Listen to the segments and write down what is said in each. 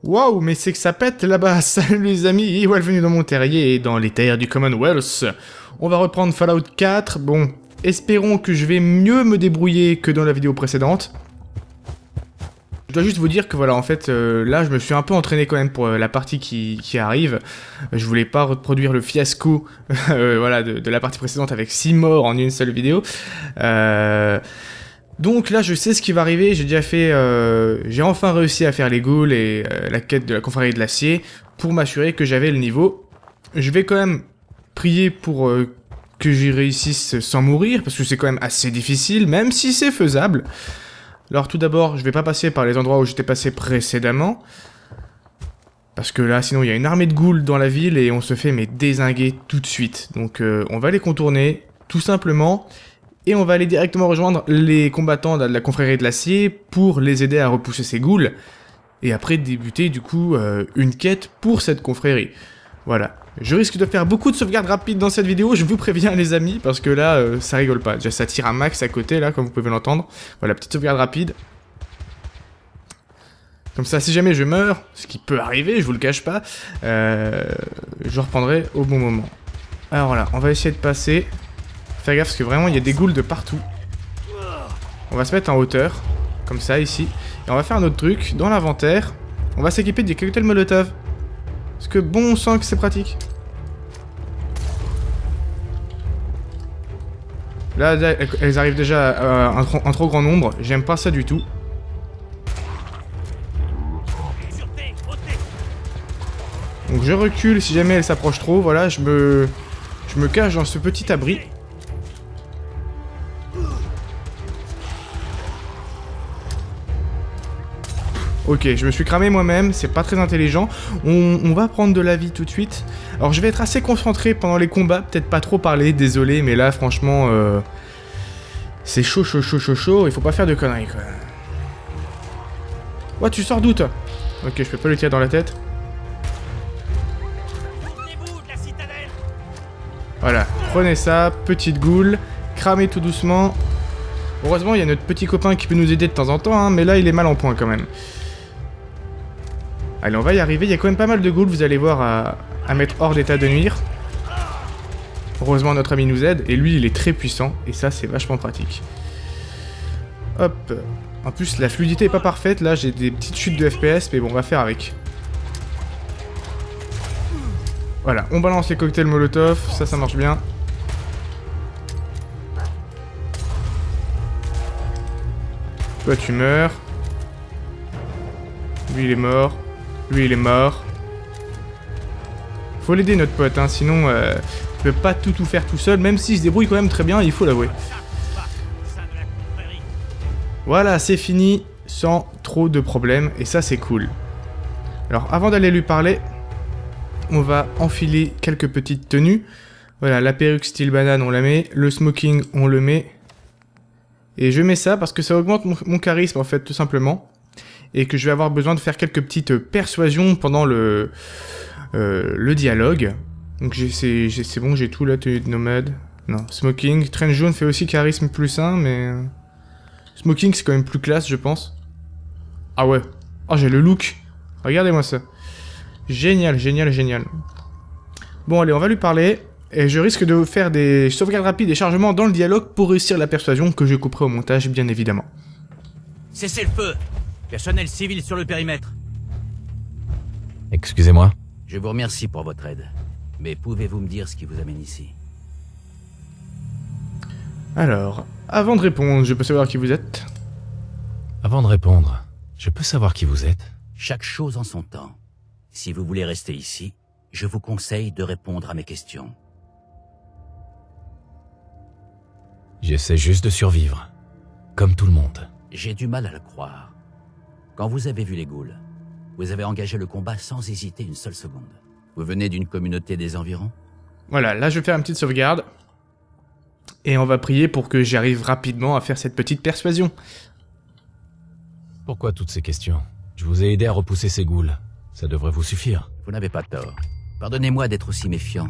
Waouh, mais c'est que ça pète là-bas. Salut les amis, et bienvenue dans mon terrier et dans les terres du Commonwealth. On va reprendre Fallout 4. Bon, espérons que je vais mieux me débrouiller que dans la vidéo précédente. Je dois juste vous dire que voilà, en fait, là, je me suis un peu entraîné quand même pour la partie qui arrive. Je voulais pas reproduire le fiasco voilà, de la partie précédente avec 6 morts en une seule vidéo. Donc là, je sais ce qui va arriver. J'ai déjà fait, j'ai enfin réussi à faire les ghouls et la quête de la confrérie de l'acier pour m'assurer que j'avais le niveau. Je vais quand même prier pour que j'y réussisse sans mourir, parce que c'est quand même assez difficile, même si c'est faisable. Alors tout d'abord, je vais pas passer par les endroits où j'étais passé précédemment, parce que là, sinon, il y a une armée de ghouls dans la ville et on se fait mais dézinguer tout de suite. Donc on va les contourner, tout simplement. Et on va aller directement rejoindre les combattants de la confrérie de l'acier pour les aider à repousser ces ghouls. Et après débuter du coup une quête pour cette confrérie. Voilà. Je risque de faire beaucoup de sauvegardes rapides dans cette vidéo, je vous préviens les amis, parce que là, ça rigole pas. Déjà ça tire un max à côté là, comme vous pouvez l'entendre. Voilà, petite sauvegarde rapide. Comme ça, si jamais je meurs, ce qui peut arriver, je vous le cache pas, je reprendrai au bon moment. Alors voilà, on va essayer de passer. Faire gaffe parce que vraiment il y a des ghouls de partout. On va se mettre en hauteur, comme ça ici. Et on va faire un autre truc, dans l'inventaire, on va s'équiper des cocktails molotov. Parce que bon sang que c'est pratique. Là, elles arrivent déjà en trop grand nombre, j'aime pas ça du tout. Donc je recule si jamais elles s'approchent trop, voilà, je me cache dans ce petit abri. Ok, je me suis cramé moi-même, c'est pas très intelligent. On va prendre de la vie tout de suite. Alors je vais être assez concentré pendant les combats, peut-être pas trop parler, désolé, mais là franchement... c'est chaud, il faut pas faire de conneries quoi. Ouais, tu sors d'où toi? Ok, je peux pas le tirer dans la tête. Voilà, prenez ça, petite goule, cramez tout doucement. Heureusement, il y a notre petit copain qui peut nous aider de temps en temps, hein, mais là il est mal en point quand même. Allez, on va y arriver, il y a quand même pas mal de ghouls, vous allez voir, à mettre hors d'état de nuire. Heureusement, notre ami nous aide, et lui, il est très puissant, et ça, c'est vachement pratique. Hop. En plus, la fluidité est pas parfaite, là, j'ai des petites chutes de FPS, mais bon, on va faire avec. Voilà, on balance les cocktails molotov, ça marche bien. Toi, tu meurs. Lui, il est mort. Lui, il est mort. Faut l'aider, notre pote, hein, sinon il peut pas tout faire tout seul, même s'il se débrouille quand même très bien, il faut l'avouer. Voilà, c'est fini, sans trop de problèmes, et ça, c'est cool. Alors, avant d'aller lui parler, on va enfiler quelques petites tenues. Voilà, la perruque style banane, on la met. Le smoking, on le met. Et je mets ça parce que ça augmente mon charisme, en fait, tout simplement. Et que je vais avoir besoin de faire quelques petites persuasions pendant le dialogue. Donc c'est bon, j'ai tout là, tenue de nomade. Non, smoking. Trench jaune fait aussi charisme plus 1, mais... Smoking, c'est quand même plus classe, je pense. Ah ouais. Oh, j'ai le look. Regardez-moi ça. Génial. Bon, allez, on va lui parler. Et je risque de faire des sauvegardes rapides et chargements dans le dialogue pour réussir la persuasion que je couperai au montage, bien évidemment. Cessez le feu! Personnel civil sur le périmètre. Excusez-moi. Je vous remercie pour votre aide. Mais pouvez-vous me dire ce qui vous amène ici? Alors, avant de répondre, je peux savoir qui vous êtes? Avant de répondre, je peux savoir qui vous êtes? Chaque chose en son temps. Si vous voulez rester ici, je vous conseille de répondre à mes questions. J'essaie juste de survivre. Comme tout le monde. J'ai du mal à le croire. Quand vous avez vu les ghouls, vous avez engagé le combat sans hésiter une seule seconde. Vous venez d'une communauté des environs? Voilà, là je vais faire une petite sauvegarde. Et on va prier pour que j'arrive rapidement à faire cette petite persuasion. Pourquoi toutes ces questions? Je vous ai aidé à repousser ces ghouls. Ça devrait vous suffire. Vous n'avez pas tort. Pardonnez-moi d'être aussi méfiant,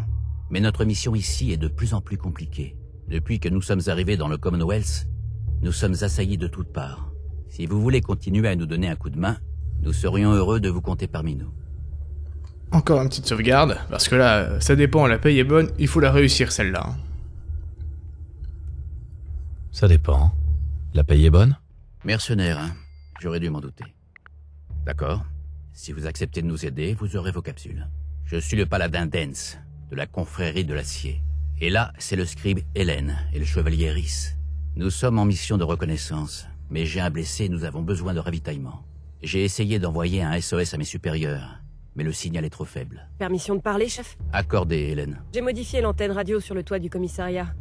mais notre mission ici est de plus en plus compliquée. Depuis que nous sommes arrivés dans le Commonwealth, nous sommes assaillis de toutes parts. Si vous voulez continuer à nous donner un coup de main, Nous serions heureux de vous compter parmi nous. Encore une petite sauvegarde, parce que là, ça dépend, la paye est bonne, il faut la réussir celle-là. Ça dépend. La paye est bonne? Mercenaire, hein? J'aurais dû m'en douter. D'accord. Si vous acceptez de nous aider, vous aurez vos capsules. Je suis le paladin Dance, de la confrérie de l'acier. Et là, c'est le scribe Hélène et le chevalier Rhys. Nous sommes en mission de reconnaissance, mais j'ai un blessé et nous avons besoin de ravitaillement. J'ai essayé d'envoyer un SOS à mes supérieurs, mais le signal est trop faible. Permission de parler, chef? Accordé, Hélène. J'ai modifié l'antenne radio sur le toit du commissariat.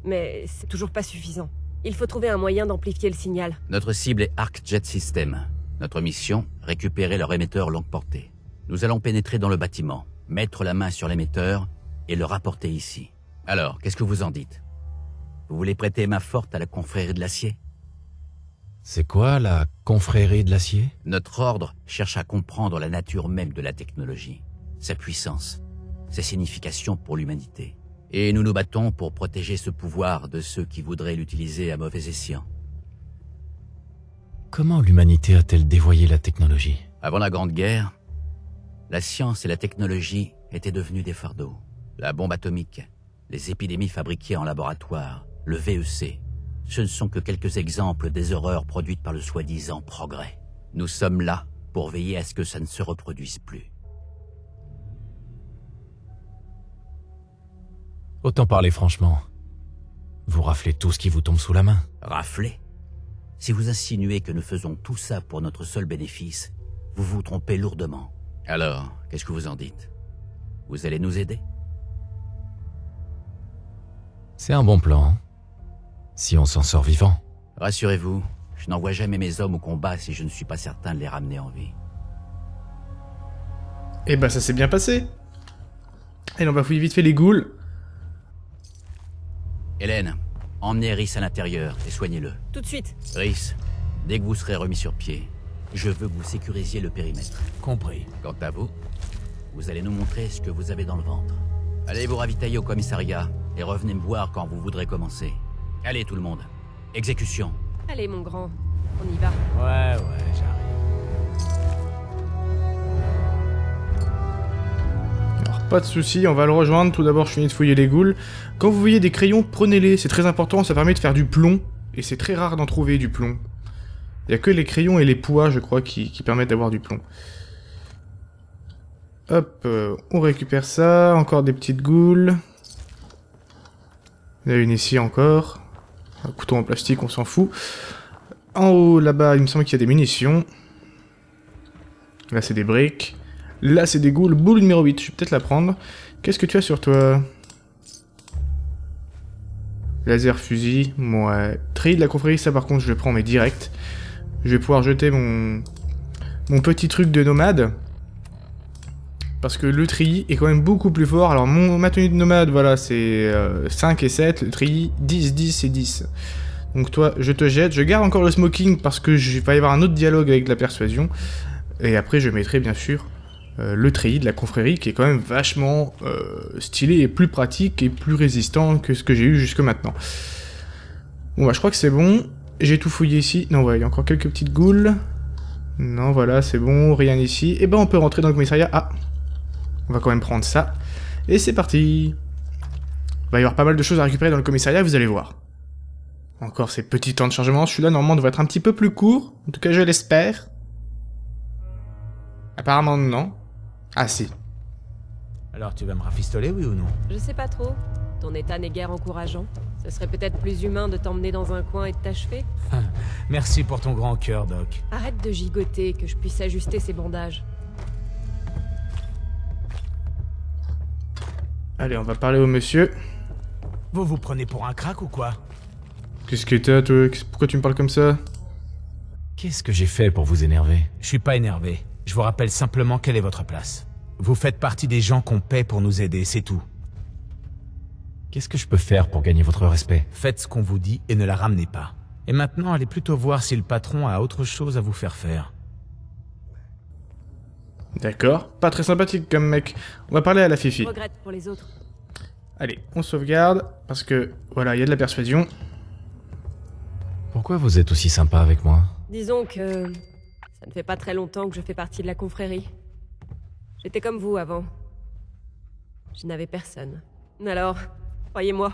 Mais c'est toujours pas suffisant. Il faut trouver un moyen d'amplifier le signal. Notre cible est Arc Jet System. Notre mission, récupérer leur émetteur longue portée. Nous allons pénétrer dans le bâtiment, mettre la main sur l'émetteur et le rapporter ici. Alors, qu'est-ce que vous en dites? Vous voulez prêter main forte à la confrérie de l'acier? C'est quoi la confrérie de l'acier? Notre ordre cherche à comprendre la nature même de la technologie, sa puissance, ses significations pour l'humanité. Et nous nous battons pour protéger ce pouvoir de ceux qui voudraient l'utiliser à mauvais escient. Comment l'humanité a-t-elle dévoyé la technologie? Avant la Grande Guerre, la science et la technologie étaient devenues des fardeaux. La bombe atomique, les épidémies fabriquées en laboratoire, le VEC, ce ne sont que quelques exemples des horreurs produites par le soi-disant progrès. Nous sommes là pour veiller à ce que ça ne se reproduise plus. Autant parler franchement. Vous raflez tout ce qui vous tombe sous la main. Rafler? Si vous insinuez que nous faisons tout ça pour notre seul bénéfice, vous vous trompez lourdement. Alors, qu'est-ce que vous en dites? Vous allez nous aider? C'est un bon plan. Si on s'en sort vivant. Rassurez-vous, je n'envoie jamais mes hommes au combat si je ne suis pas certain de les ramener en vie. Eh ben ça s'est bien passé. Allez, on va fouiller vite fait les ghouls. Hélène, emmenez Rhys à l'intérieur et soignez-le. Tout de suite. Rhys, dès que vous serez remis sur pied, je veux que vous sécurisiez le périmètre. Compris. Quant à vous, vous allez nous montrer ce que vous avez dans le ventre. Allez vous ravitailler au commissariat et revenez me voir quand vous voudrez commencer. Allez tout le monde, exécution. Allez, mon grand, on y va. Ouais, j'arrive. Alors pas de soucis, on va le rejoindre. Tout d'abord, je finis de fouiller les ghouls. Quand vous voyez des crayons, prenez-les, c'est très important, ça permet de faire du plomb. Et c'est très rare d'en trouver du plomb. Il n'y a que les crayons et les pois, je crois, qui permettent d'avoir du plomb. Hop, on récupère ça. Encore des petites ghouls. Il y en a une ici encore. Un couteau en plastique, on s'en fout. En haut, là-bas, il me semble qu'il y a des munitions. Là, c'est des briques. Là, c'est des ghouls. Boule numéro 8, je vais peut-être la prendre. Qu'est-ce que tu as sur toi? Laser fusil, ouais. Treillis de la confrérie, ça par contre, je le prends, mais direct. Je vais pouvoir jeter mon petit truc de nomade. Parce que le treillis est quand même beaucoup plus fort. Alors ma tenue de nomade, voilà, c'est 5 et 7. Le treillis, 10, 10 et 10. Donc toi, je te jette. Je garde encore le smoking parce que il va y avoir un autre dialogue avec la persuasion. Et après, je mettrai bien sûr le treillis de la confrérie qui est quand même vachement stylé et plus pratique et plus résistant que ce que j'ai eu jusque maintenant. Bon bah je crois que c'est bon. J'ai tout fouillé ici. Non ouais, il y a encore quelques petites ghouls. Non voilà, c'est bon, rien ici. Et ben on peut rentrer dans le commissariat. Ah, on va quand même prendre ça. Et c'est parti. Il va y avoir pas mal de choses à récupérer dans le commissariat, vous allez voir. Encore ces petits temps de chargement. Celui-là normalement devrait être un petit peu plus court. En tout cas je l'espère. Apparemment non. Ah si. Alors tu vas me rafistoler, oui ou non? Je sais pas trop. Ton état n'est guère encourageant. Ce serait peut-être plus humain de t'emmener dans un coin et de t'achever. Merci pour ton grand cœur, Doc. Arrête de gigoter, que je puisse ajuster ces bandages. Allez, on va parler au monsieur. Vous vous prenez pour un crack ou quoi? Qu'est-ce que t'as, toi? Pourquoi tu me parles comme ça? Qu'est-ce que j'ai fait pour vous énerver? Je suis pas énervé. Je vous rappelle simplement quelle est votre place. Vous faites partie des gens qu'on paie pour nous aider, c'est tout. Qu'est-ce que je peux faire pour gagner votre respect? Faites ce qu'on vous dit et ne la ramenez pas. Et maintenant, allez plutôt voir si le patron a autre chose à vous faire faire. D'accord, pas très sympathique comme mec. On va parler à la Fifi. Je regrette pour les autres. Allez, on sauvegarde, parce que, voilà, il y a de la persuasion. Pourquoi vous êtes aussi sympa avec moi? Disons que Ça ne fait pas très longtemps que je fais partie de la confrérie. J'étais comme vous avant. Je n'avais personne. Alors, croyez-moi,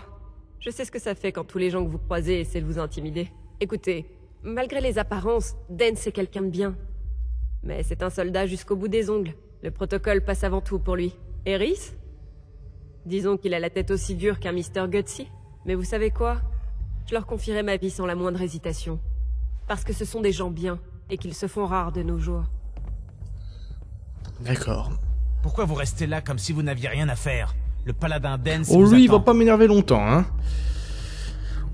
je sais ce que ça fait quand tous les gens que vous croisez essaient de vous intimider. Écoutez, malgré les apparences, Dance est quelqu'un de bien. Mais c'est un soldat jusqu'au bout des ongles. Le protocole passe avant tout pour lui. Et Rhys? Disons qu'il a la tête aussi dure qu'un Mr. Gutsy. Mais vous savez quoi? Je leur confierai ma vie sans la moindre hésitation. Parce que ce sont des gens bien, et qu'ils se font rares de nos jours. D'accord. Pourquoi vous restez là comme si vous n'aviez rien à faire? Le paladin Dance Oh, vous lui, il va attend. pas m'énerver longtemps, hein.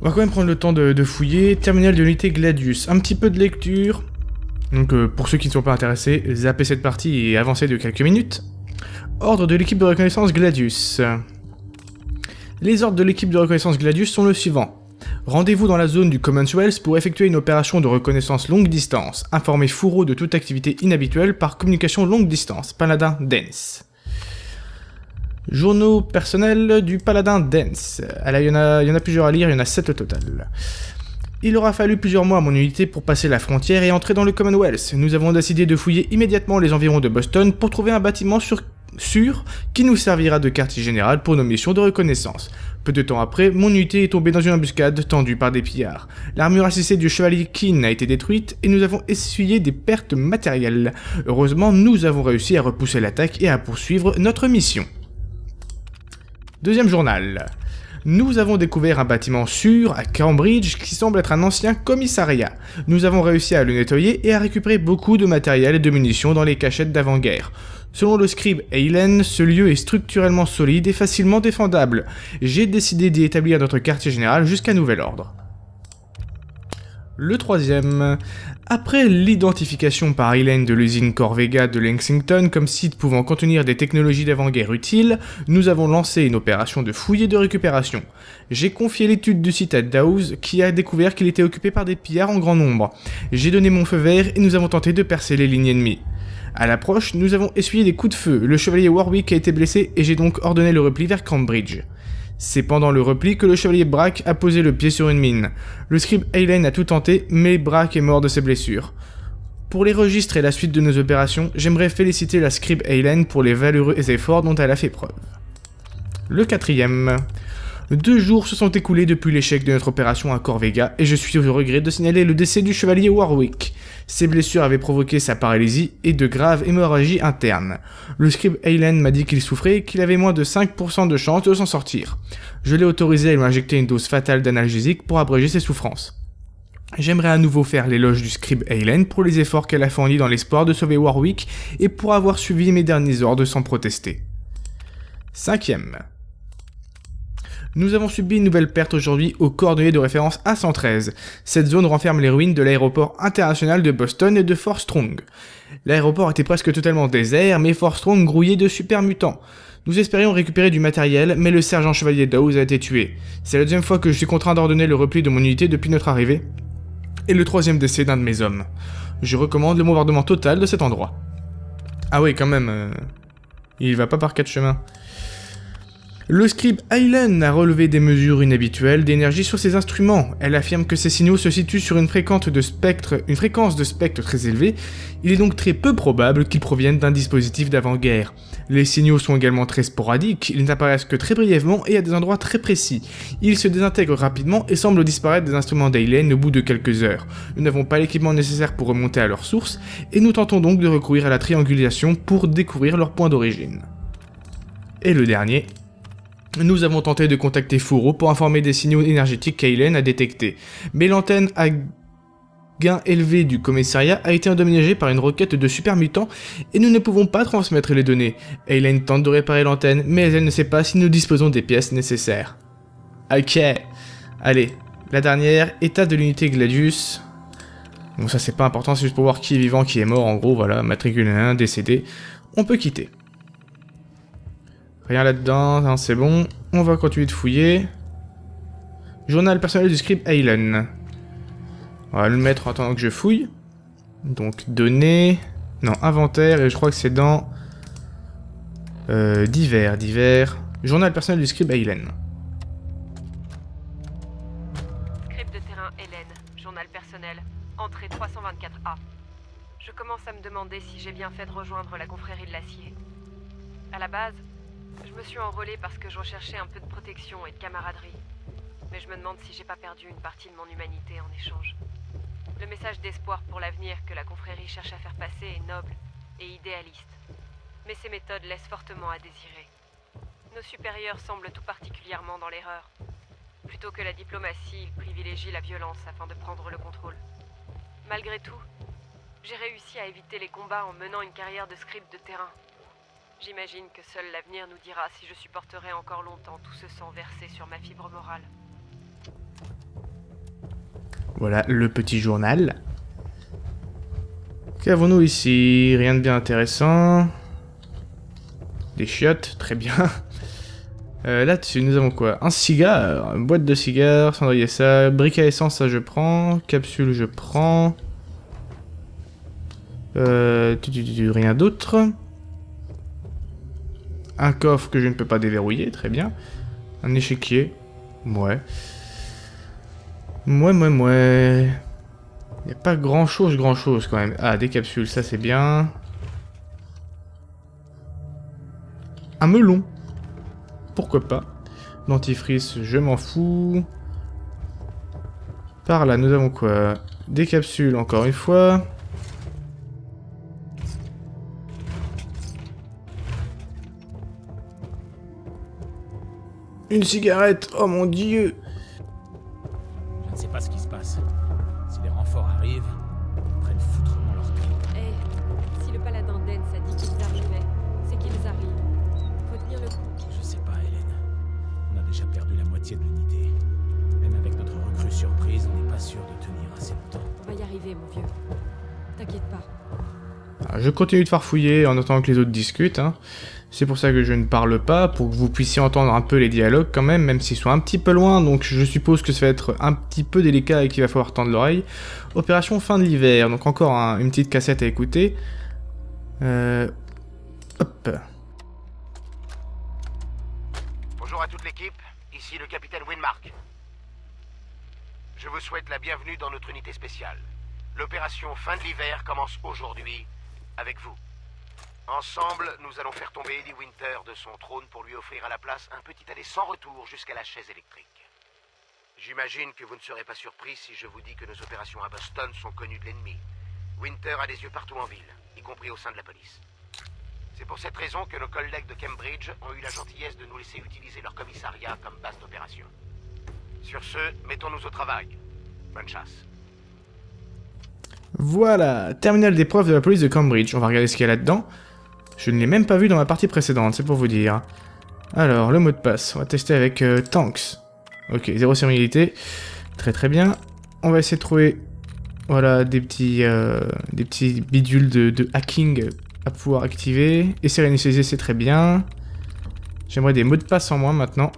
On va quand même prendre le temps de fouiller. Terminal de l'unité Gladius. Un petit peu de lecture. Donc, pour ceux qui ne sont pas intéressés, zappez cette partie et avancez de quelques minutes. Ordre de l'équipe de reconnaissance Gladius. Les ordres de l'équipe de reconnaissance Gladius sont le suivant. Rendez-vous dans la zone du Commonwealth pour effectuer une opération de reconnaissance longue distance. Informez Furo de toute activité inhabituelle par communication longue distance. Paladin Dance. Journaux personnels du Paladin Dance. Alors, il y en a plusieurs à lire, il y en a 7 au total. Il aura fallu plusieurs mois à mon unité pour passer la frontière et entrer dans le Commonwealth. Nous avons décidé de fouiller immédiatement les environs de Boston pour trouver un bâtiment sûr qui nous servira de quartier général pour nos missions de reconnaissance. Peu de temps après, mon unité est tombée dans une embuscade tendue par des pillards. L'armure assistée du chevalier Keane a été détruite et nous avons essuyé des pertes matérielles. Heureusement, nous avons réussi à repousser l'attaque et à poursuivre notre mission. Deuxième journal. Nous avons découvert un bâtiment sûr à Cambridge qui semble être un ancien commissariat. Nous avons réussi à le nettoyer et à récupérer beaucoup de matériel et de munitions dans les cachettes d'avant-guerre. Selon le scribe Eilen, ce lieu est structurellement solide et facilement défendable. J'ai décidé d'y établir notre quartier général jusqu'à nouvel ordre. Le troisième. Après l'identification par Eilen de l'usine Corvega de Lexington comme site pouvant contenir des technologies d'avant-guerre utiles, nous avons lancé une opération de fouille et de récupération. J'ai confié l'étude du site à Dawes qui a découvert qu'il était occupé par des pillards en grand nombre. J'ai donné mon feu vert et nous avons tenté de percer les lignes ennemies. À l'approche, nous avons essuyé des coups de feu, le chevalier Warwick a été blessé et j'ai donc ordonné le repli vers Cambridge. C'est pendant le repli que le chevalier Brack a posé le pied sur une mine. Le scribe Eilen a tout tenté, mais Brack est mort de ses blessures. Pour les registres et la suite de nos opérations, j'aimerais féliciter la scribe Eilen pour les valeureux efforts dont elle a fait preuve. Le quatrième. 2 jours se sont écoulés depuis l'échec de notre opération à Corvega et je suis au regret de signaler le décès du chevalier Warwick. Ses blessures avaient provoqué sa paralysie et de graves hémorragies internes. Le scribe Eilen m'a dit qu'il souffrait et qu'il avait moins de 5% de chance de s'en sortir. Je l'ai autorisé à lui injecter une dose fatale d'analgésique pour abréger ses souffrances. J'aimerais à nouveau faire l'éloge du scribe Eilen pour les efforts qu'elle a fournis dans l'espoir de sauver Warwick et pour avoir suivi mes derniers ordres sans protester. Cinquième. Nous avons subi une nouvelle perte aujourd'hui au coordonnées de référence A113. Cette zone renferme les ruines de l'aéroport international de Boston et de Fort Strong. L'aéroport était presque totalement désert, mais Fort Strong grouillait de super mutants. Nous espérions récupérer du matériel, mais le sergent chevalier Dawes a été tué. C'est la deuxième fois que je suis contraint d'ordonner le repli de mon unité depuis notre arrivée, et le troisième décès d'un de mes hommes. Je recommande le bombardement total de cet endroit. Ah oui, quand même, il va pas par 4 chemins. Le scribe Eilen a relevé des mesures inhabituelles d'énergie sur ses instruments. Elle affirme que ces signaux se situent sur une fréquence de spectre très élevée. Il est donc très peu probable qu'ils proviennent d'un dispositif d'avant-guerre. Les signaux sont également très sporadiques, ils n'apparaissent que très brièvement et à des endroits très précis. Ils se désintègrent rapidement et semblent disparaître des instruments d'Eilen au bout de quelques heures. Nous n'avons pas l'équipement nécessaire pour remonter à leur source, et nous tentons donc de recourir à la triangulation pour découvrir leur point d'origine. Et le dernier. Nous avons tenté de contacter Furo pour informer des signaux énergétiques qu'Eilen a détectés, mais l'antenne à gain élevé du commissariat a été endommagée par une roquette de super mutants et nous ne pouvons pas transmettre les données. Eilen tente de réparer l'antenne, mais elle ne sait pas si nous disposons des pièces nécessaires. Ok, allez, la dernière, état de l'unité Gladius. Bon, ça c'est pas important, c'est juste pour voir qui est vivant, qui est mort, en gros, voilà, matricule 1, décédé. On peut quitter. Rien là-dedans, hein, c'est bon. On va continuer de fouiller. Journal personnel du scribe Eilen. On va le mettre en attendant que je fouille. Donc, données... Non, inventaire, et je crois que c'est dans... divers. Journal personnel du scribe Eilen. Scribe de terrain Eilen, journal personnel, entrée 324A. Je commence à me demander si j'ai bien fait de rejoindre la confrérie de l'acier. À la base, je me suis enrôlée parce que je recherchais un peu de protection et de camaraderie. Mais je me demande si j'ai pas perdu une partie de mon humanité en échange. Le message d'espoir pour l'avenir que la confrérie cherche à faire passer est noble et idéaliste. Mais ses méthodes laissent fortement à désirer. Nos supérieurs semblent tout particulièrement dans l'erreur. Plutôt que la diplomatie, ils privilégient la violence afin de prendre le contrôle. Malgré tout, j'ai réussi à éviter les combats en menant une carrière de scribe de terrain. J'imagine que seul l'avenir nous dira si je supporterai encore longtemps tout ce sang versé sur ma fibre morale. Voilà le petit journal. Qu'avons-nous ici? Rien de bien intéressant. Des chiottes, très bien. Là-dessus, nous avons quoi? Un cigare, une boîte de cigares, cendrier ça, briquet à essence, ça je prends, capsule je prends. Rien d'autre. Un coffre que je ne peux pas déverrouiller, très bien. Un échiquier, ouais. Il n'y a pas grand chose quand même. Ah, des capsules, ça c'est bien. Un melon. Pourquoi pas. Dentifrice, je m'en fous. Par là, nous avons quoi? Des capsules, encore une fois. Une cigarette, oh mon dieu. Je ne sais pas ce qui se passe. Si les renforts arrivent, ils prennent foutrement leur temps. Eh, si le paladin d'Ens a dit qu'ils arrivaient, c'est qu'ils arrivent. Faut tenir le coup. Je sais pas, Hélène. On a déjà perdu la moitié de l'unité. Même avec notre recrue surprise, on n'est pas sûr de tenir assez longtemps. On va y arriver, mon vieux. T'inquiète pas. Alors, je continue de farfouiller en attendant que les autres discutent. Hein. C'est pour ça que je ne parle pas, pour que vous puissiez entendre un peu les dialogues quand même s'ils sont un petit peu loin, donc je suppose que ça va être un petit peu délicat et qu'il va falloir tendre l'oreille. Opération fin de l'hiver, donc encore une petite cassette à écouter. Hop. Bonjour à toute l'équipe, ici le capitaine Winmark. Je vous souhaite la bienvenue dans notre unité spéciale. L'opération fin de l'hiver commence aujourd'hui avec vous. Ensemble, nous allons faire tomber Eddie Winter de son trône pour lui offrir à la place un petit aller sans retour jusqu'à la chaise électrique. J'imagine que vous ne serez pas surpris si je vous dis que nos opérations à Boston sont connues de l'ennemi. Winter a des yeux partout en ville, y compris au sein de la police. C'est pour cette raison que nos collègues de Cambridge ont eu la gentillesse de nous laisser utiliser leur commissariat comme base d'opération. Sur ce, mettons-nous au travail. Bonne chasse. Voilà, terminal d'épreuve de la police de Cambridge. On va regarder ce qu'il y a là-dedans. Je ne l'ai même pas vu dans ma partie précédente, c'est pour vous dire. Alors, le mot de passe, on va tester avec Tanks. Ok, 0 sérénité. Très très bien. On va essayer de trouver, voilà, des petits bidules de hacking à pouvoir activer. Et séréniser, c'est très bien. J'aimerais des mots de passe en moins maintenant.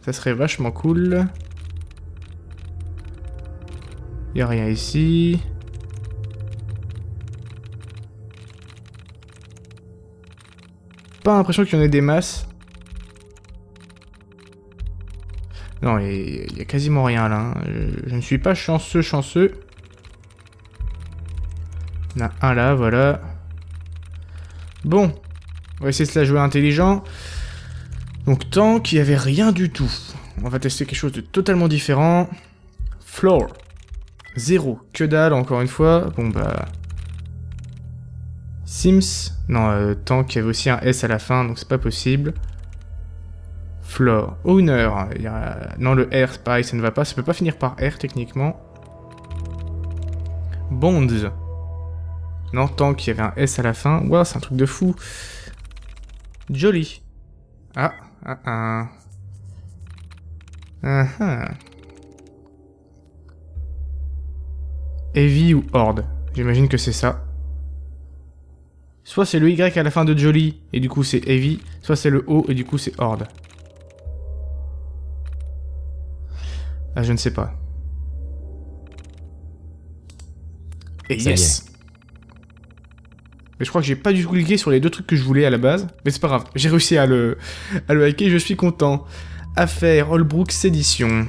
Ça serait vachement cool. Il n'y a rien ici. Pas l'impression qu'il y en ait des masses. Non, il y a quasiment rien là. Hein. Je ne suis pas chanceux. Il y en a un là, voilà. Bon. On va essayer de se la jouer intelligent. Donc tant qu'il n'y avait rien du tout. On va tester quelque chose de totalement différent. Floor. 0. Que dalle, encore une fois. Bon bah... Sims. Non, tant qu'il y avait aussi un S à la fin, donc c'est pas possible. Floor. Owner. Non, le R, c'est pareil, ça ne va pas. Ça peut pas finir par R, techniquement. Bonds. Non, tant qu'il y avait un S à la fin. Wow, c'est un truc de fou. Jolly. Heavy ou Horde. J'imagine que c'est ça. Soit c'est le Y à la fin de Jolly, et du coup c'est Heavy, soit c'est le O, et du coup c'est Horde. Ah, je ne sais pas. Et yes! Mais je crois que j'ai pas du tout cliqué sur les deux trucs que je voulais à la base. Mais c'est pas grave, j'ai réussi à le hacker, je suis content. Affaire Holbrook Sédition.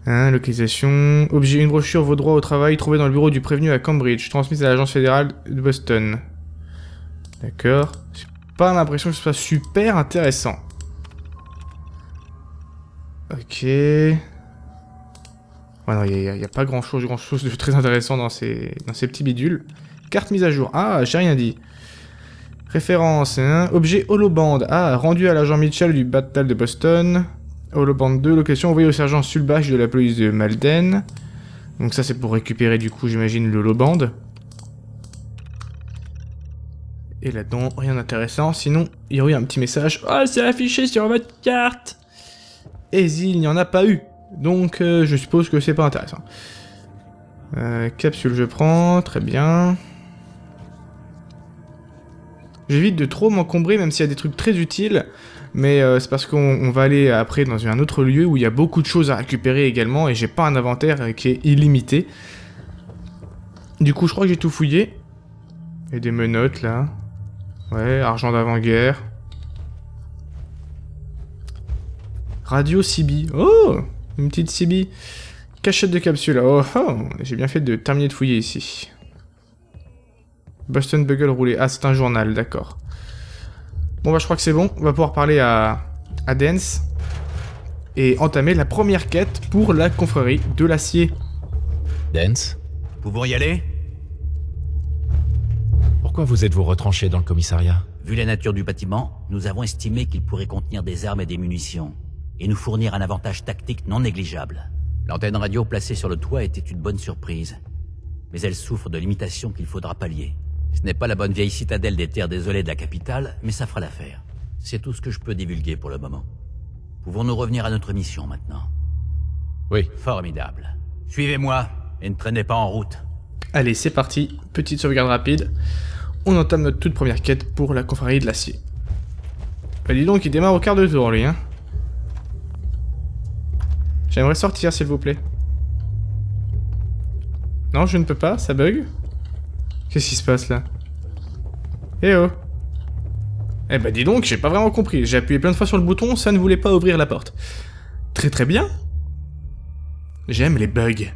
Hein, localisation. Objet, une brochure, vos droits au travail, trouvés dans le bureau du prévenu à Cambridge, transmise à l'agence fédérale de Boston. D'accord. J'ai pas l'impression que ce soit super intéressant. Ok. Ouais, non, il y a pas grand chose de très intéressant dans ces petits bidules. Carte mise à jour. Ah, j'ai rien dit. Référence. Hein. Objet holoband. Ah, rendu à l'agent Mitchell du Battle de Boston. Holoband 2, location envoyée au sergent Sulbach de la police de Malden. Donc ça c'est pour récupérer du coup j'imagine le holoband. Et là-dedans rien d'intéressant, sinon il y aurait eu un petit message. Oh c'est affiché sur votre carte. Et il n'y en a pas eu. Donc je suppose que c'est pas intéressant. Capsule je prends, très bien. J'évite de trop m'encombrer même s'il y a des trucs très utiles. Mais c'est parce qu'on va aller après dans un autre lieu où il y a beaucoup de choses à récupérer également et j'ai pas un inventaire qui est illimité. Du coup, je crois que j'ai tout fouillé. Il y a des menottes là. Ouais, argent d'avant-guerre. Radio CB. Oh, une petite CB. Cachette de capsule. Oh, oh j'ai bien fait de terminer de fouiller ici. Boston Bugle roulé. Ah, c'est un journal, d'accord. Bon bah je crois que c'est bon, on va pouvoir parler à Dance et entamer la première quête pour la confrérie de l'acier. Dance, Pouvons y aller? pourquoi vous êtes-vous retranché dans le commissariat? Vu la nature du bâtiment, nous avons estimé qu'il pourrait contenir des armes et des munitions, et nous fournir un avantage tactique non négligeable. L'antenne radio placée sur le toit était une bonne surprise, mais elle souffre de limitations qu'il faudra pallier. Ce n'est pas la bonne vieille citadelle des terres désolées de la capitale, mais ça fera l'affaire. C'est tout ce que je peux divulguer pour le moment. Pouvons-nous revenir à notre mission maintenant? Oui. Formidable. Suivez-moi, et ne traînez pas en route. Allez, c'est parti, petite sauvegarde rapide. On entame notre toute première quête pour la confrérie de l'acier. Bah dis donc, il démarre au quart de tour lui, hein. J'aimerais sortir s'il vous plaît. Non, je ne peux pas, ça bug. Qu'est-ce qui se passe là? Eh oh! Eh bah dis donc, j'ai pas vraiment compris. J'ai appuyé plein de fois sur le bouton, ça ne voulait pas ouvrir la porte. Très très bien. J'aime les bugs.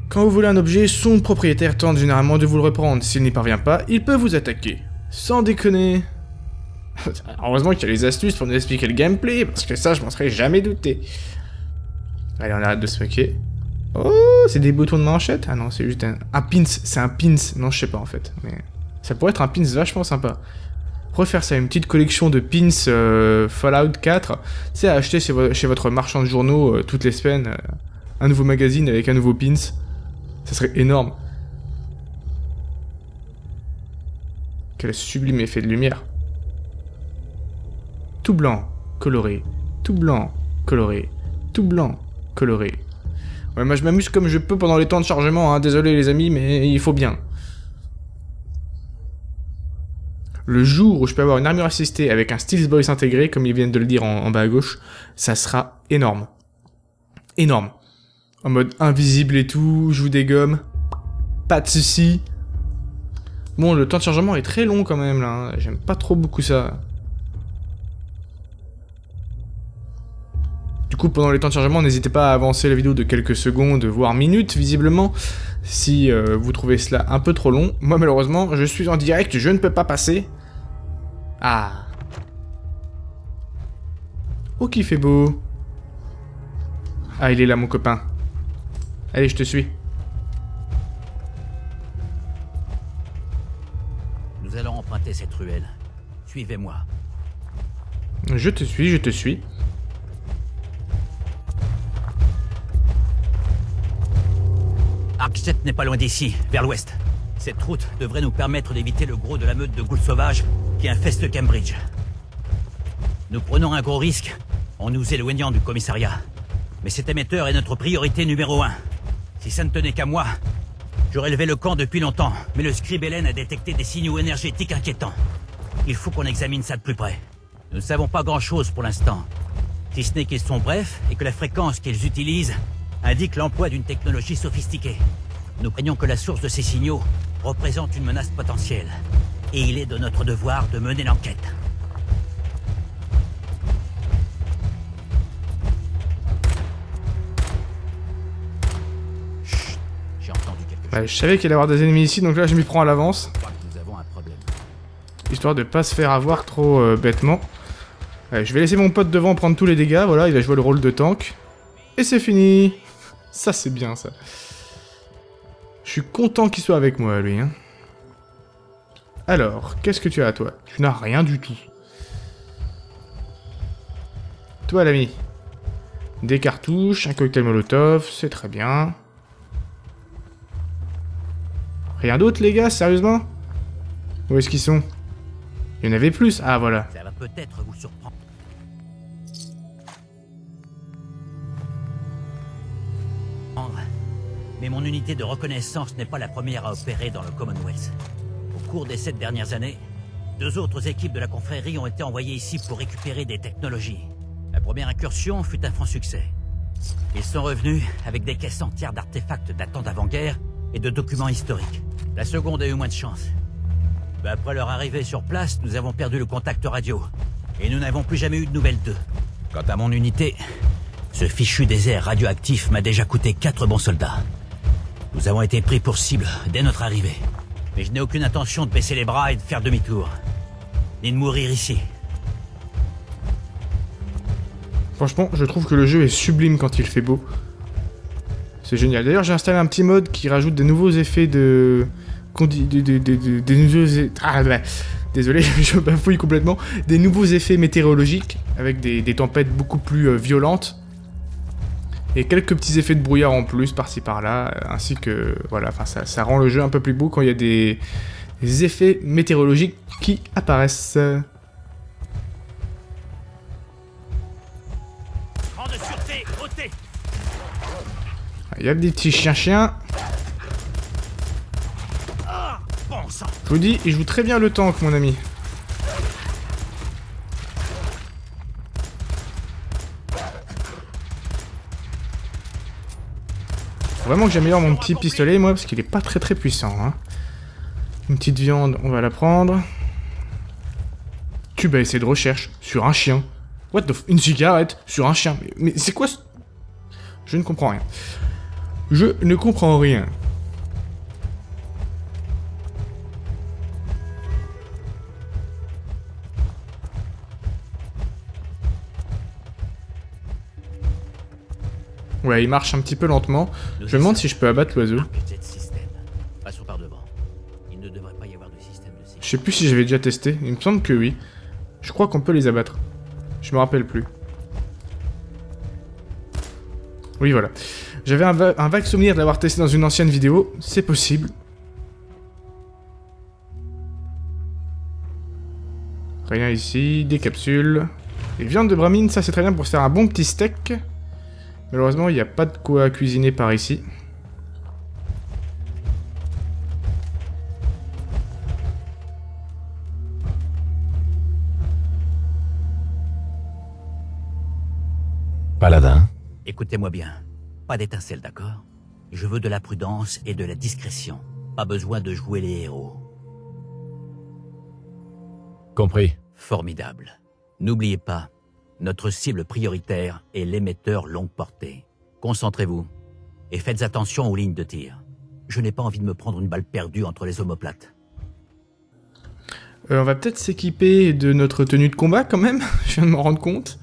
Quand vous voulez un objet, son propriétaire tente généralement de vous le reprendre. S'il n'y parvient pas, il peut vous attaquer. Sans déconner. Heureusement qu'il y a les astuces pour nous expliquer le gameplay, parce que ça, je m'en serais jamais douté. Allez, on arrête de se moquer. Oh, c'est des boutons de manchette? Ah non, c'est juste un pins. C'est un pins. Non, je sais pas en fait. Mais ça pourrait être un pins vachement sympa. Refaire ça, une petite collection de pins Fallout 4. C'est à acheter chez votre marchand de journaux toutes les semaines. Un nouveau magazine avec un nouveau pins. Ça serait énorme. Quel sublime effet de lumière. Tout blanc, coloré. Tout blanc, coloré. Tout blanc, coloré. Ouais, moi je m'amuse comme je peux pendant les temps de chargement, hein. Désolé les amis, mais il faut bien. Le jour où je peux avoir une armure assistée avec un Stealth Voice intégré, comme ils viennent de le dire en bas à gauche, ça sera énorme. Énorme. En mode invisible et tout, je vous dégomme. Pas de soucis. Bon, le temps de chargement est très long quand même là, hein. J'aime pas trop beaucoup ça. Du coup, pendant les temps de chargement, n'hésitez pas à avancer la vidéo de quelques secondes, voire minutes, visiblement, si vous trouvez cela un peu trop long. Moi, malheureusement, je suis en direct, je ne peux pas passer. Ah. Oh, qu'il fait beau. Ah, il est là, mon copain. Allez, je te suis. Nous allons emprunter cette ruelle. Suivez-moi. Je te suis, je te suis. Arcjet n'est pas loin d'ici, vers l'ouest. Cette route devrait nous permettre d'éviter le gros de la meute de ghouls sauvages qui infeste Cambridge. Nous prenons un gros risque en nous éloignant du commissariat. Mais cet émetteur est notre priorité numéro 1. Si ça ne tenait qu'à moi, j'aurais levé le camp depuis longtemps, mais le scribe Hélène a détecté des signaux énergétiques inquiétants. Il faut qu'on examine ça de plus près. Nous ne savons pas grand-chose pour l'instant, si ce n'est qu'ils sont brefs et que la fréquence qu'ils utilisent indique l'emploi d'une technologie sophistiquée. Nous craignons que la source de ces signaux représente une menace potentielle, et il est de notre devoir de mener l'enquête. Ouais, je savais qu'il allait y avoir des ennemis ici, donc là je m'y prends à l'avance. Je crois que nous avons un problème. Histoire de pas se faire avoir trop bêtement. Ouais, je vais laisser mon pote devant prendre tous les dégâts, voilà, il va jouer le rôle de tank. Et c'est fini. Ça c'est bien ça. Je suis content qu'il soit avec moi lui. Hein. Alors, qu'est-ce que tu as toi? Tu n'as rien du tout. Toi l'ami. Des cartouches, un cocktail molotov, c'est très bien. Rien d'autre les gars, sérieusement? Où est-ce qu'ils sont? Il y en avait plus? Ah voilà. Ça va peut-être vous surprendre. Mais mon unité de reconnaissance n'est pas la première à opérer dans le Commonwealth. Au cours des 7 dernières années, 2 autres équipes de la confrérie ont été envoyées ici pour récupérer des technologies. La première incursion fut un franc succès. Ils sont revenus avec des caisses entières d'artefacts datant d'avant-guerre et de documents historiques. La seconde a eu moins de chance. Peu après leur arrivée sur place, nous avons perdu le contact radio. Et nous n'avons plus jamais eu de nouvelles d'eux. Quant à mon unité, ce fichu désert radioactif m'a déjà coûté 4 bons soldats. Nous avons été pris pour cible dès notre arrivée. Mais je n'ai aucune intention de baisser les bras et de faire demi-tour. Ni de mourir ici. Franchement, je trouve que le jeu est sublime quand il fait beau. C'est génial. D'ailleurs, j'ai installé un petit mode qui rajoute des nouveaux effets de... Désolé, je bafouille complètement. Des nouveaux effets météorologiques avec des tempêtes beaucoup plus violentes. Et quelques petits effets de brouillard en plus, par-ci par-là, ainsi que... Voilà, enfin, ça rend le jeu un peu plus beau quand il y a des effets météorologiques qui apparaissent. Rang de sûreté, ôtez. Il y a des petits chiens-chiens. Bon sang. Je vous dis, il joue très bien le tank, mon ami. Faut vraiment que j'améliore mon petit pistolet, moi, parce qu'il est pas très puissant. Hein. Une petite viande, on va la prendre. Tube à essai de recherche sur un chien. What the f... Une cigarette sur un chien. Mais c'est quoi ce... Je ne comprends rien. Je ne comprends rien. Ouais, il marche un petit peu lentement. Je me demande si je peux abattre l'oiseau. Passons par devant. Il ne devrait pas y avoir de système de sécurité. Je sais plus si j'avais déjà testé. Il me semble que oui. Je crois qu'on peut les abattre. Je me rappelle plus. Oui, voilà. J'avais un vague souvenir de l'avoir testé dans une ancienne vidéo. C'est possible. Rien ici. Des capsules. Et viande de bramine, ça c'est très bien pour se faire un bon petit steak. Malheureusement, il n'y a pas de quoi cuisiner par ici. Paladin, Écoutez-moi bien. Pas d'étincelle, d'accord? Je veux de la prudence et de la discrétion. Pas besoin de jouer les héros. compris. Formidable. N'oubliez pas, notre cible prioritaire est l'émetteur longue portée. Concentrez-vous et faites attention aux lignes de tir. Je n'ai pas envie de me prendre une balle perdue entre les omoplates. On va peut-être s'équiper de notre tenue de combat quand même. Je viens de m'en rendre compte.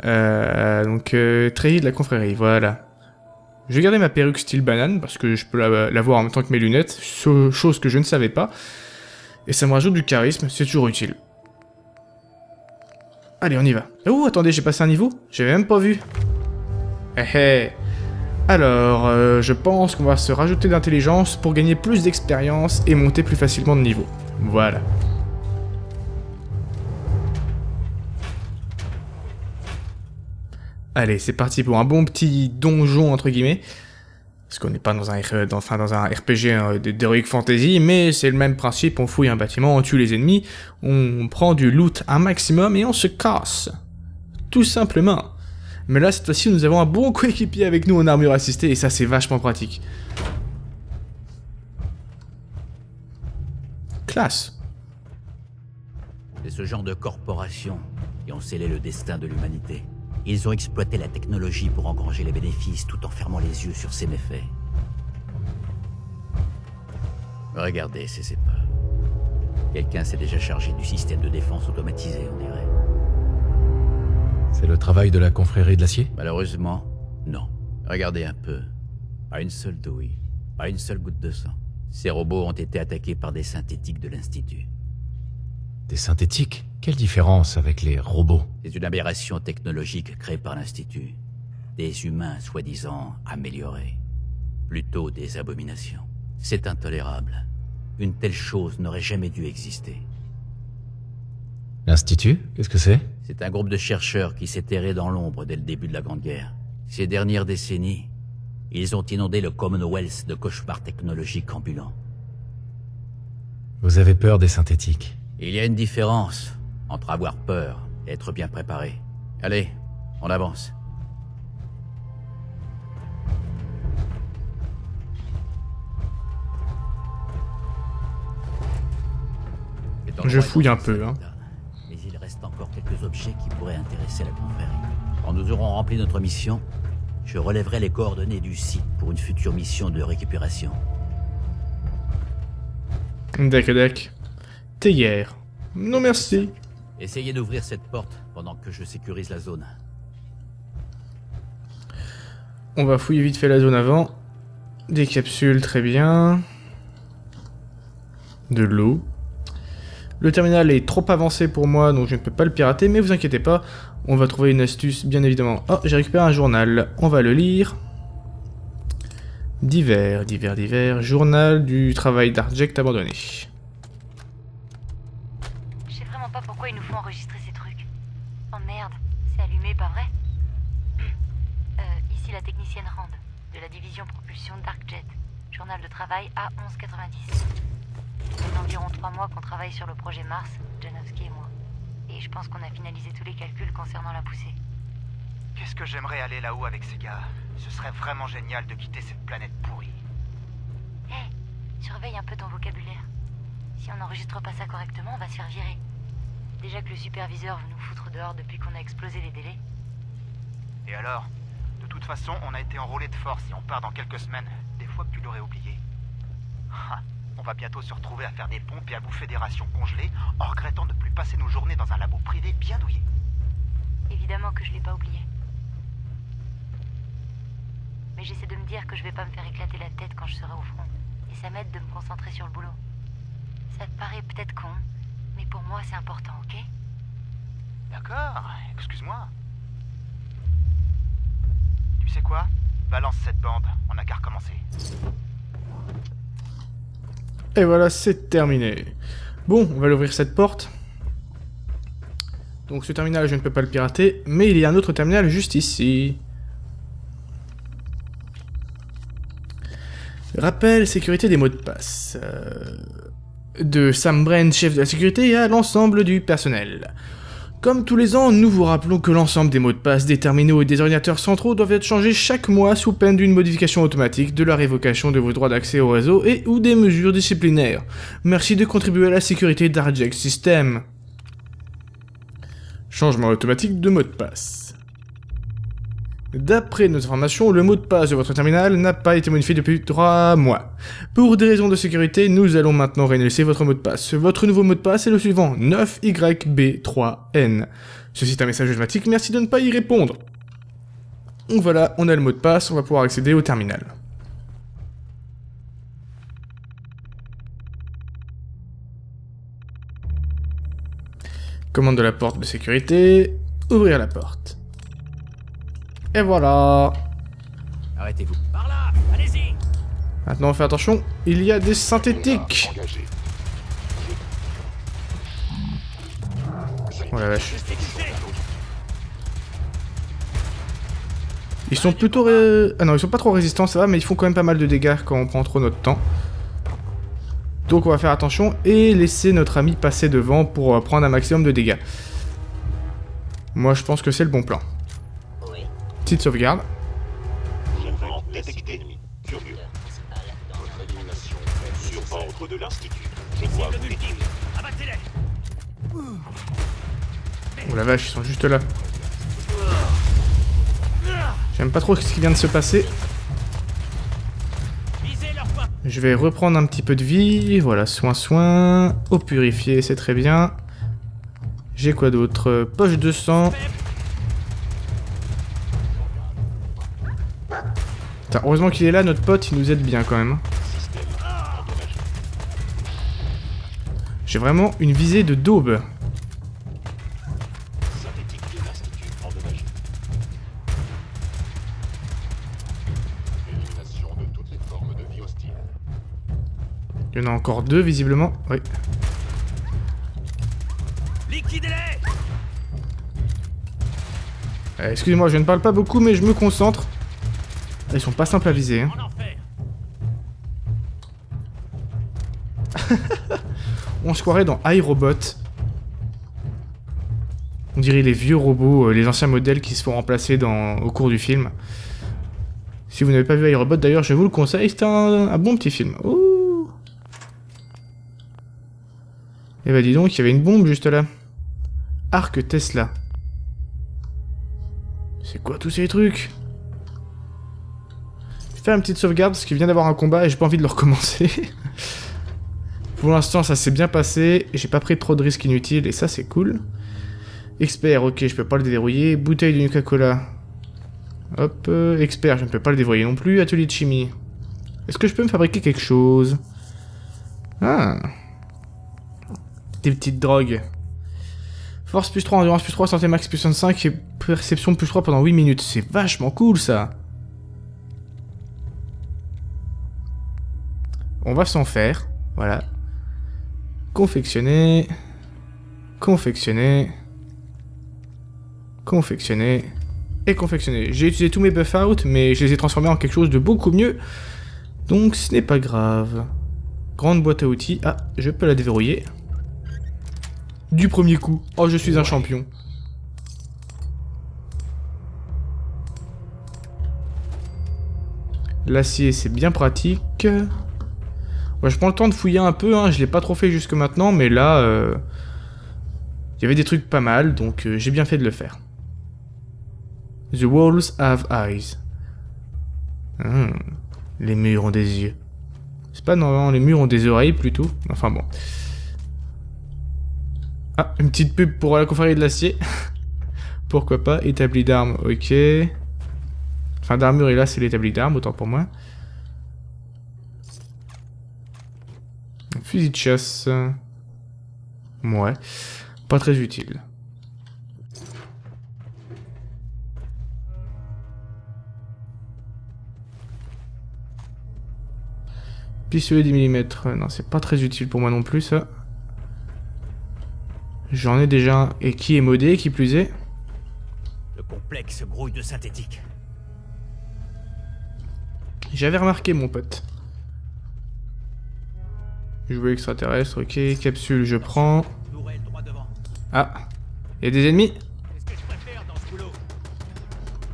Treillis de la confrérie, voilà. Je vais garder ma perruque style banane parce que je peux l'avoir en même temps que mes lunettes, chose que je ne savais pas. Et ça me rajoute du charisme, c'est toujours utile. Allez, on y va. Oh, attendez, j'ai passé un niveau? J'avais même pas vu. Alors, je pense qu'on va se rajouter d'intelligence pour gagner plus d'expérience et monter plus facilement de niveau. Voilà. Allez, c'est parti pour un bon petit donjon, entre guillemets. Parce qu'on n'est pas dans un RPG d'Heroic Fantasy, mais c'est le même principe, on fouille un bâtiment, on tue les ennemis, on prend du loot un maximum et on se casse. Tout simplement. Mais là, cette fois-ci, nous avons un bon coéquipier avec nous en armure assistée, et ça, c'est vachement pratique. Classe. C'est ce genre de corporations qui ont scellé le destin de l'humanité. Ils ont exploité la technologie pour engranger les bénéfices tout en fermant les yeux sur ses méfaits. Regardez ces épaves. Quelqu'un s'est déjà chargé du système de défense automatisé, on dirait. C'est le travail de la confrérie de l'acier? Malheureusement, non. Regardez un peu. Pas une seule douille, pas une seule goutte de sang. Ces robots ont été attaqués par des synthétiques de l'Institut. Des synthétiques? Quelle différence avec les robots? C'est une aberration technologique créée par l'Institut. Des humains soi-disant améliorés. Plutôt des abominations. C'est intolérable. Une telle chose n'aurait jamais dû exister. L'Institut? Qu'est-ce que c'est? C'est un groupe de chercheurs qui s'est erré dans l'ombre dès le début de la Grande Guerre. Ces dernières décennies, ils ont inondé le Commonwealth de cauchemars technologiques ambulants. Vous avez peur des synthétiques? Il y a une différence entre avoir peur et être bien préparé. Allez, on avance. Je fouille un peu, hein. Mais il reste encore quelques objets qui pourraient intéresser la confrérie. Quand nous aurons rempli notre mission, je relèverai les coordonnées du site pour une future mission de récupération. D'accord. Théière. Non merci. Essayez d'ouvrir cette porte pendant que je sécurise la zone. On va fouiller vite fait la zone avant. Des capsules, très bien. De l'eau. Le terminal est trop avancé pour moi, donc je ne peux pas le pirater, mais vous inquiétez pas, on va trouver une astuce, bien évidemment. Oh, j'ai récupéré un journal, on va le lire. Divers, journal du travail d'Arject abandonné. Je sais vraiment pas pourquoi ils nous font enregistrer ces trucs. Oh merde, c'est allumé, pas vrai? Ici la technicienne Rand, de la division propulsion d'Arkjet. Journal de travail A1190. Ça fait environ 3 mois qu'on travaille sur le projet Mars, Janowski et moi. Et je pense qu'on a finalisé tous les calculs concernant la poussée. Qu'est-ce que j'aimerais aller là-haut avec ces gars. Ce serait vraiment génial de quitter cette planète pourrie. Hé, surveille un peu ton vocabulaire. Si on n'enregistre pas ça correctement, on va se faire virer. Déjà que le superviseur veut nous foutre dehors depuis qu'on a explosé les délais. Et alors? De toute façon, on a été enrôlé de force et on part dans quelques semaines. Des fois que tu l'aurais oublié. On va bientôt se retrouver à faire des pompes et à bouffer des rations congelées en regrettant de ne plus passer nos journées dans un labo privé bien douillé. Évidemment que je l'ai pas oublié. Mais j'essaie de me dire que je vais pas me faire éclater la tête quand je serai au front. Et ça m'aide de me concentrer sur le boulot. Ça te paraît peut-être con, mais pour moi c'est important, ok? D'accord, excuse-moi. Tu sais quoi? Balance cette bande, on a qu'à recommencer. Et voilà, c'est terminé. Bon, on va l'ouvrir cette porte. Donc ce terminal, je ne peux pas le pirater, mais il y a un autre terminal juste ici. Rappel sécurité des mots de passe. De Sam Brent, chef de la sécurité, à l'ensemble du personnel. Comme tous les ans, nous vous rappelons que l'ensemble des mots de passe, des terminaux et des ordinateurs centraux doivent être changés chaque mois sous peine d'une modification automatique, de la révocation de vos droits d'accès au réseau et ou des mesures disciplinaires. Merci de contribuer à la sécurité d'Arject System. Changement automatique de mot de passe. D'après nos informations, le mot de passe de votre terminal n'a pas été modifié depuis 3 mois. Pour des raisons de sécurité, nous allons maintenant réinitialiser votre mot de passe. Votre nouveau mot de passe est le suivant, 9YB3N. Ceci est un message automatique, merci de ne pas y répondre. Donc voilà, on a le mot de passe, on va pouvoir accéder au terminal. Commande de la porte de sécurité, ouvrir la porte. Et voilà. Arrêtez-vous. Par là, allez-y. Maintenant, on fait attention, il y a des synthétiques. Oh la vache. Ils sont plutôt... Ah non, ils sont pas trop résistants, ça va, mais ils font quand même pas mal de dégâts quand on prend trop notre temps. Donc on va faire attention et laisser notre ami passer devant pour prendre un maximum de dégâts. Moi, je pense que c'est le bon plan. Petite sauvegarde. Détecté. Curieux. Votre élimination sur ordre de l'Institut. Je dois vous détruire. Oh la vache, ils sont juste là. J'aime pas trop ce qui vient de se passer. Je vais reprendre un petit peu de vie. Voilà, soin. Eau purifiée, c'est très bien. J'ai quoi d'autre? Poche de sang. Putain, heureusement qu'il est là, notre pote, il nous aide bien quand même. J'ai vraiment une visée de daube. Il y en a encore 2 visiblement. Oui. Excusez-moi, je ne parle pas beaucoup, mais je me concentre. Ils sont pas simples à viser. Hein. On se croirait dans iRobot. On dirait les vieux robots, les anciens modèles qui se font remplacer au cours du film. Si vous n'avez pas vu iRobot, d'ailleurs, je vous le conseille. C'est un bon petit film. Ouh. Et bah dis donc, il y avait une bombe juste là. Arc Tesla. C'est quoi tous ces trucs? Je vais faire une petite sauvegarde parce qu'il vient d'avoir un combat et j'ai pas envie de le recommencer. Pour l'instant, ça s'est bien passé. J'ai pas pris trop de risques inutiles et ça, c'est cool. Expert, ok, je peux pas le déverrouiller. Bouteille de Nuka-Cola. Hop, expert, je ne peux pas le déverrouiller non plus. Atelier de chimie. Est-ce que je peux me fabriquer quelque chose? Ah. Des petites drogues. Force plus 3, endurance plus 3, santé max plus 65 et perception plus 3 pendant 8 minutes. C'est vachement cool ça. On va s'en faire. Voilà. Confectionner. Confectionner. Confectionner. Et confectionner. J'ai utilisé tous mes buff out, mais je les ai transformés en quelque chose de beaucoup mieux. Donc ce n'est pas grave. Grande boîte à outils. Ah, je peux la déverrouiller. Du premier coup. Oh, je suis un champion. L'acier, c'est bien pratique. Ouais, je prends le temps de fouiller un peu, hein. Je l'ai pas trop fait jusque maintenant, mais là, il y avait des trucs pas mal, donc j'ai bien fait de le faire. The walls have eyes. Les murs ont des yeux. C'est pas normalement les murs ont des oreilles plutôt. Enfin bon. Ah, une petite pub pour la confrérie de l'acier. Pourquoi pas. Établi d'armes, ok. Enfin, d'armure, et là, c'est l'établi d'armes, autant pour moi. Fusil de chasse. Ouais. Pas très utile. Pistolet 10 mm. Non, c'est pas très utile pour moi non plus, ça. J'en ai déjà un. Et qui est modé, qui plus est. Le complexe grouille de synthétique. J'avais remarqué, mon pote. Jouet extraterrestre, ok. Capsule, je prends. Ah. Il y a des ennemis.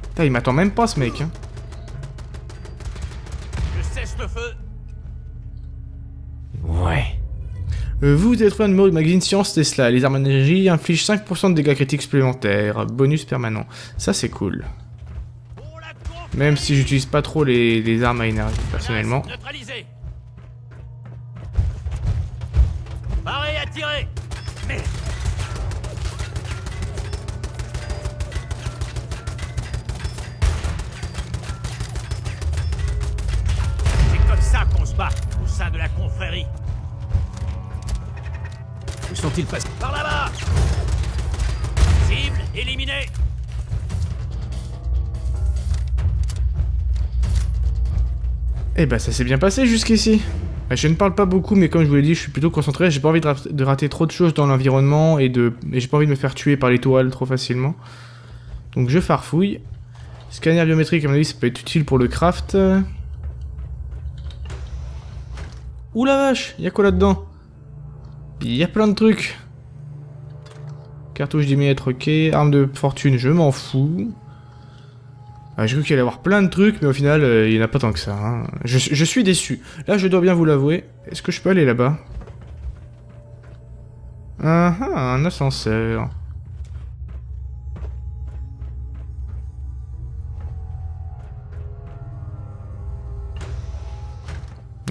Putain, il m'attend même pas, ce mec. Hein. Je cesse le feu. Ouais. Vous êtes trouvé un numéro du magazine Science Tesla. Les armes à énergie infligent 5% de dégâts critiques supplémentaires. Bonus permanent. Ça, c'est cool. Même si j'utilise pas trop les armes à énergie, personnellement. Paré à tirer. Merde. C'est comme ça qu'on se bat au sein de la confrérie. Où sont-ils passés? Par là-bas. Cible éliminée. Eh ben, ça s'est bien passé jusqu'ici. Je ne parle pas beaucoup, mais comme je vous l'ai dit, je suis plutôt concentré. J'ai pas envie de rater trop de choses dans l'environnement et j'ai pas envie de me faire tuer par les toiles trop facilement. Donc je farfouille. Scanner biométrique, à mon avis, ça peut être utile pour le craft. Ouh la vache, y'a quoi là-dedans? Il y a plein de trucs. Cartouche 10 mm, ok. Arme de fortune, je m'en fous. Ah, j'ai cru qu'il allait y avoir plein de trucs, mais au final, il n'y en a pas tant que ça. Hein. Je suis déçu. Là, je dois bien vous l'avouer. Est-ce que je peux aller là-bas? Un ascenseur.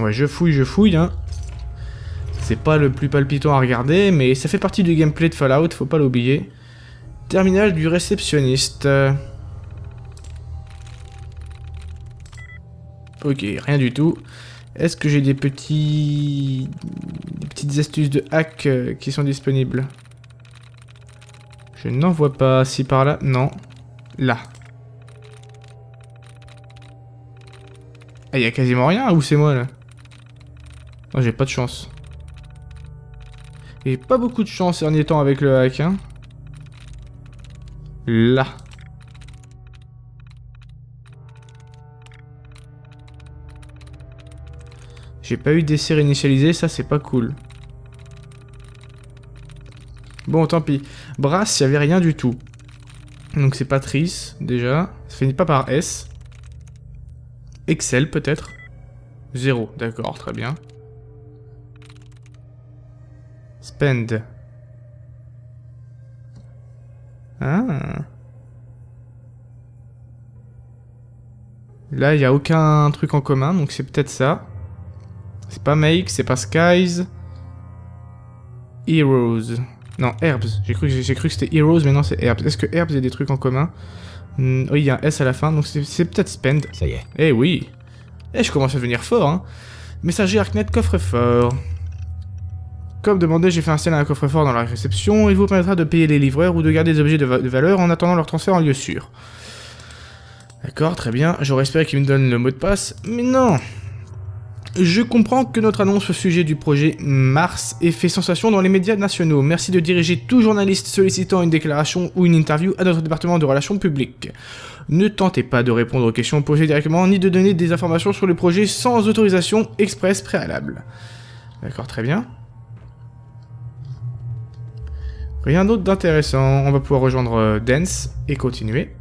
Ouais, je fouille, hein. C'est pas le plus palpitant à regarder, mais ça fait partie du gameplay de Fallout, faut pas l'oublier. Terminal du réceptionniste. Ok, rien du tout. Est-ce que j'ai des petites astuces de hack qui sont disponibles? Je n'en vois pas. Si par là, non. Là. Ah, y a quasiment rien, ou c'est moi là? Non, j'ai pas de chance. Et pas beaucoup de chance ces derniers temps avec le hack, hein. Là. J'ai pas eu d'essai initialisé, ça c'est pas cool. Bon, tant pis. Brass, il y avait rien du tout. Donc c'est Patrice, déjà. Ça finit pas par S. Excel, peut-être. 0, d'accord, très bien. Spend. Ah. Là, il n'y a aucun truc en commun, donc c'est peut-être ça. C'est pas Make, c'est pas Skies. Heroes. Non, Herbs. J'ai cru que c'était Heroes, mais non, c'est Herbs. Est-ce que Herbs a des trucs en commun? Oui, il y a un S à la fin, donc c'est peut-être Spend. Ça y est. Eh oui. Eh, je commence à devenir fort, hein. Messager Arknet, coffre-fort. Comme demandé, j'ai fait installer un coffre-fort dans la réception. Il vous permettra de payer les livreurs ou de garder des objets de valeur en attendant leur transfert en lieu sûr. D'accord, très bien. J'aurais espéré qu'il me donne le mot de passe, mais non. Je comprends que notre annonce au sujet du projet Mars ait fait sensation dans les médias nationaux. Merci de diriger tout journaliste sollicitant une déclaration ou une interview à notre département de relations publiques. Ne tentez pas de répondre aux questions posées directement, ni de donner des informations sur le projet sans autorisation express préalable. D'accord, très bien. Rien d'autre d'intéressant. On va pouvoir rejoindre Dance et continuer.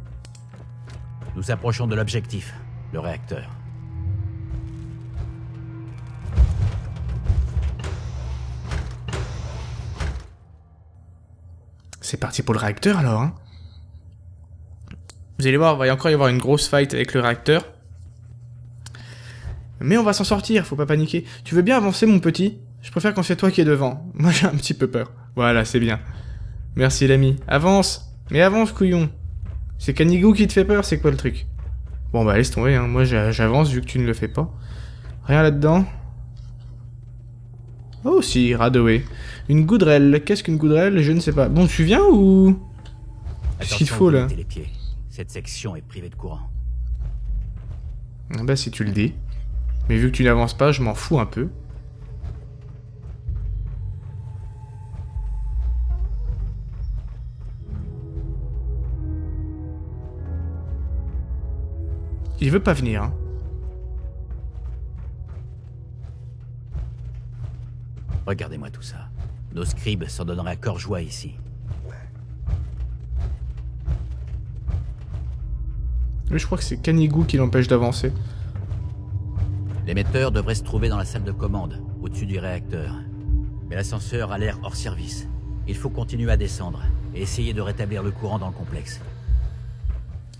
Nous approchons de l'objectif, le réacteur. C'est parti pour le réacteur alors, hein. Vous allez voir, il va encore y avoir une grosse fight avec le réacteur. Mais on va s'en sortir, faut pas paniquer. Tu veux bien avancer, mon petit? Je préfère quand c'est toi qui es devant. Moi j'ai un petit peu peur. Voilà, c'est bien. Merci l'ami. Avance. Mais avance, couillon. C'est Canigou qui te fait peur, c'est quoi le truc? Bon bah laisse tomber, hein. Moi j'avance vu que tu ne le fais pas. Rien là-dedans. Oh si, Radaway. Une goudrelle. Qu'est-ce qu'une goudrelle? Je ne sais pas. Bon, tu viens ou... Qu'est-ce qu'il faut là? Les pieds. Cette section est privée de courant. Ah bah si tu le dis. Mais vu que tu n'avances pas, je m'en fous un peu. Il veut pas venir, hein. Regardez-moi tout ça. Nos scribes s'en donneraient à cœur joie ici. Mais je crois que c'est Canigou qui l'empêche d'avancer. L'émetteur devrait se trouver dans la salle de commande, au-dessus du réacteur. Mais l'ascenseur a l'air hors service. Il faut continuer à descendre et essayer de rétablir le courant dans le complexe.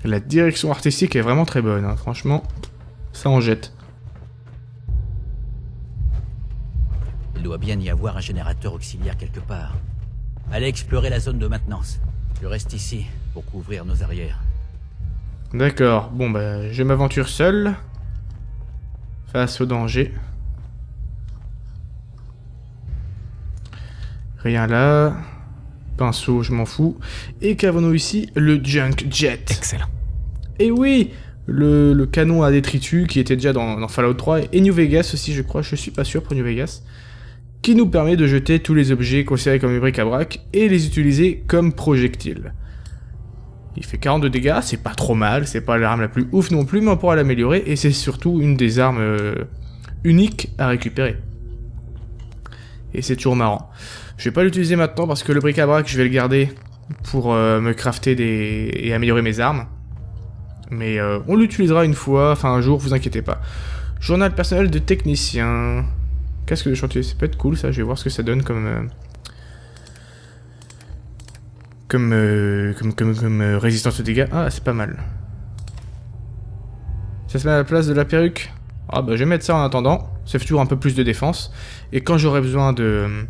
La direction artistique est vraiment très bonne, hein. Franchement, ça en jette. Il doit bien y avoir un générateur auxiliaire quelque part. Allez explorer la zone de maintenance. Je reste ici pour couvrir nos arrières. D'accord, bon bah je m'aventure seul. Face au danger. Rien là. Pinceau, je m'en fous. Et qu'avons-nous ici? Le Junk Jet. Excellent. Et oui, le canon à détritus qui était déjà dans Fallout 3 et New Vegas aussi, je crois. Je suis pas sûr pour New Vegas. Qui nous permet de jeter tous les objets considérés comme des bric-à-brac et les utiliser comme projectiles. Il fait 42 dégâts, c'est pas trop mal, c'est pas l'arme la plus ouf non plus, mais on pourra l'améliorer, et c'est surtout une des armes uniques à récupérer. Et c'est toujours marrant. Je vais pas l'utiliser maintenant parce que le bric-à-brac, je vais le garder pour me crafter et améliorer mes armes. Mais on l'utilisera une fois, enfin un jour, vous inquiétez pas. Journal personnel de technicien. Casque de chantier, ça peut être cool ça, je vais voir ce que ça donne comme... Comme résistance aux dégâts. Ah, c'est pas mal. Ça se met à la place de la perruque. Ah bah je vais mettre ça en attendant, ça fait toujours un peu plus de défense. Et quand j'aurai besoin de...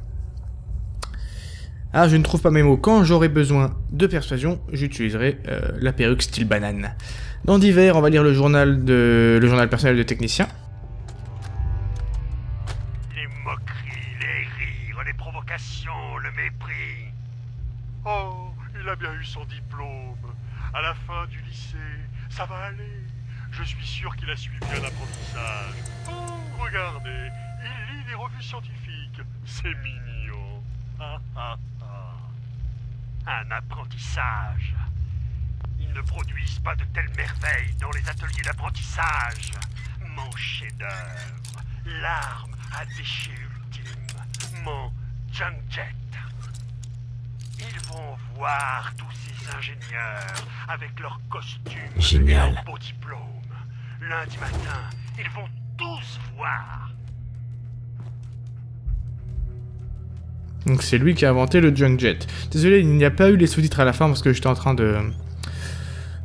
Ah, je ne trouve pas mes mots. Quand j'aurai besoin de persuasion, j'utiliserai la perruque style banane. Dans divers, on va lire le journal personnel de technicien. Les moqueries, les rires, les provocations, le mépris. Oh, il a bien eu son diplôme. À la fin du lycée, ça va aller. Je suis sûr qu'il a suivi un apprentissage. Oh, regardez, il lit des revues scientifiques. C'est mignon. Ah, ah, ah. Un apprentissage. Ils ne produisent pas de telles merveilles dans les ateliers d'apprentissage. Mon chef-d'œuvre, l'arme à déchets ultime, mon Junkjet. Ils vont voir tous ces ingénieurs avec leurs costumes Génial. et leurs beaux diplômes. Lundi matin, ils vont tous voir. Donc c'est lui qui a inventé le Junkjet. Désolé, il n'y a pas eu les sous-titres à la fin parce que j'étais en train de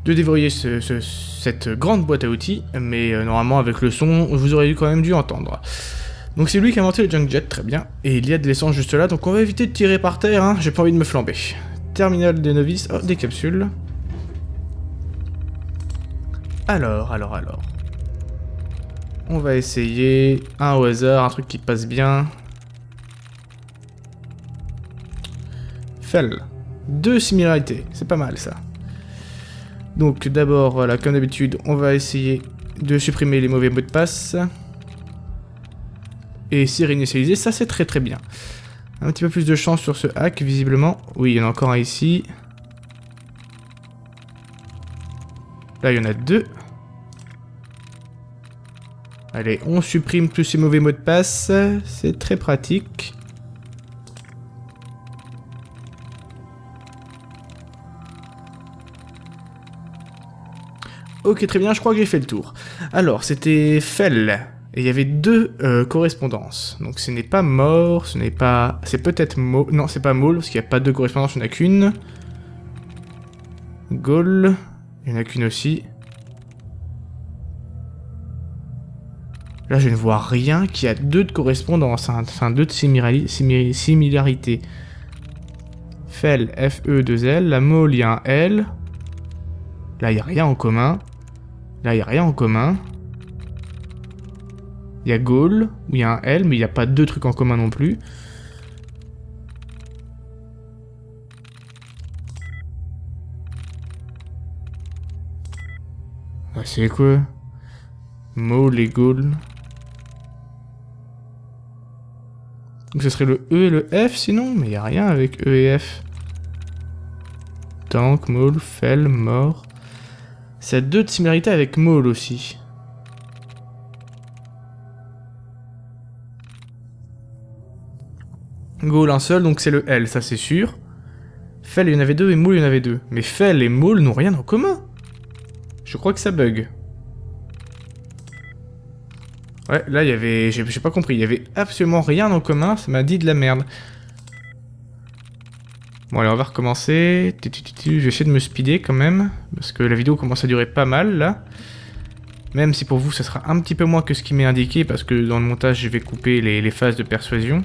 déverrouiller cette grande boîte à outils, mais normalement avec le son, vous auriez quand même dû entendre. Donc c'est lui qui a inventé le Junkjet, très bien. Et il y a de l'essence juste là, donc on va éviter de tirer par terre, hein, j'ai pas envie de me flamber. Terminal des novices, oh, des capsules. Alors. On va essayer un au hasard, un truc qui passe bien. Fel. 2 similarités, c'est pas mal ça. Donc d'abord, voilà, comme d'habitude, on va essayer de supprimer les mauvais mots de passe. Et c'est réinitialisé, ça c'est très très bien. Un petit peu plus de chance sur ce hack, visiblement. Oui, il y en a encore un ici. Là, il y en a 2. Allez, on supprime tous ces mauvais mots de passe. C'est très pratique. Ok, très bien, je crois que j'ai fait le tour. Alors, c'était Fel. Et il y avait 2 correspondances. Donc ce n'est pas mort, ce n'est pas... C'est peut-être Maul. Non, c'est pas Maul, parce qu'il n'y a pas 2 correspondances, il n'y en a qu'une. Gaul. Il n'y en a qu'une aussi. Là, je ne vois rien qui a 2 de correspondance, hein. Enfin 2 de similarité. Fel, F-E-2-L. La Maul, il y a un L. Là, il n'y a rien en commun. Là, il n'y a rien en commun. Il y a Gaul, où il y a un L, mais il n'y a pas 2 trucs en commun non plus. Ouais, c'est quoi? Maul et Gaul. Donc ce serait le E et le F sinon, mais il n'y a rien avec E et F. Tank, Maul, Fel, mort. Ça a 2 de similarité avec Maul aussi. Gaul un seul, donc c'est le L, ça c'est sûr. Fel, il y en avait 2 et Maul, il y en avait 2. Mais Fel et Maul n'ont rien en commun. Je crois que ça bug. Ouais, là il y avait... J'ai pas compris, il y avait absolument rien en commun, ça m'a dit de la merde. Bon allez, on va recommencer. Je vais essayer de me speeder quand même, parce que la vidéo commence à durer pas mal là. Même si pour vous ça sera un petit peu moins que ce qui m'est indiqué, parce que dans le montage je vais couper les phases de persuasion.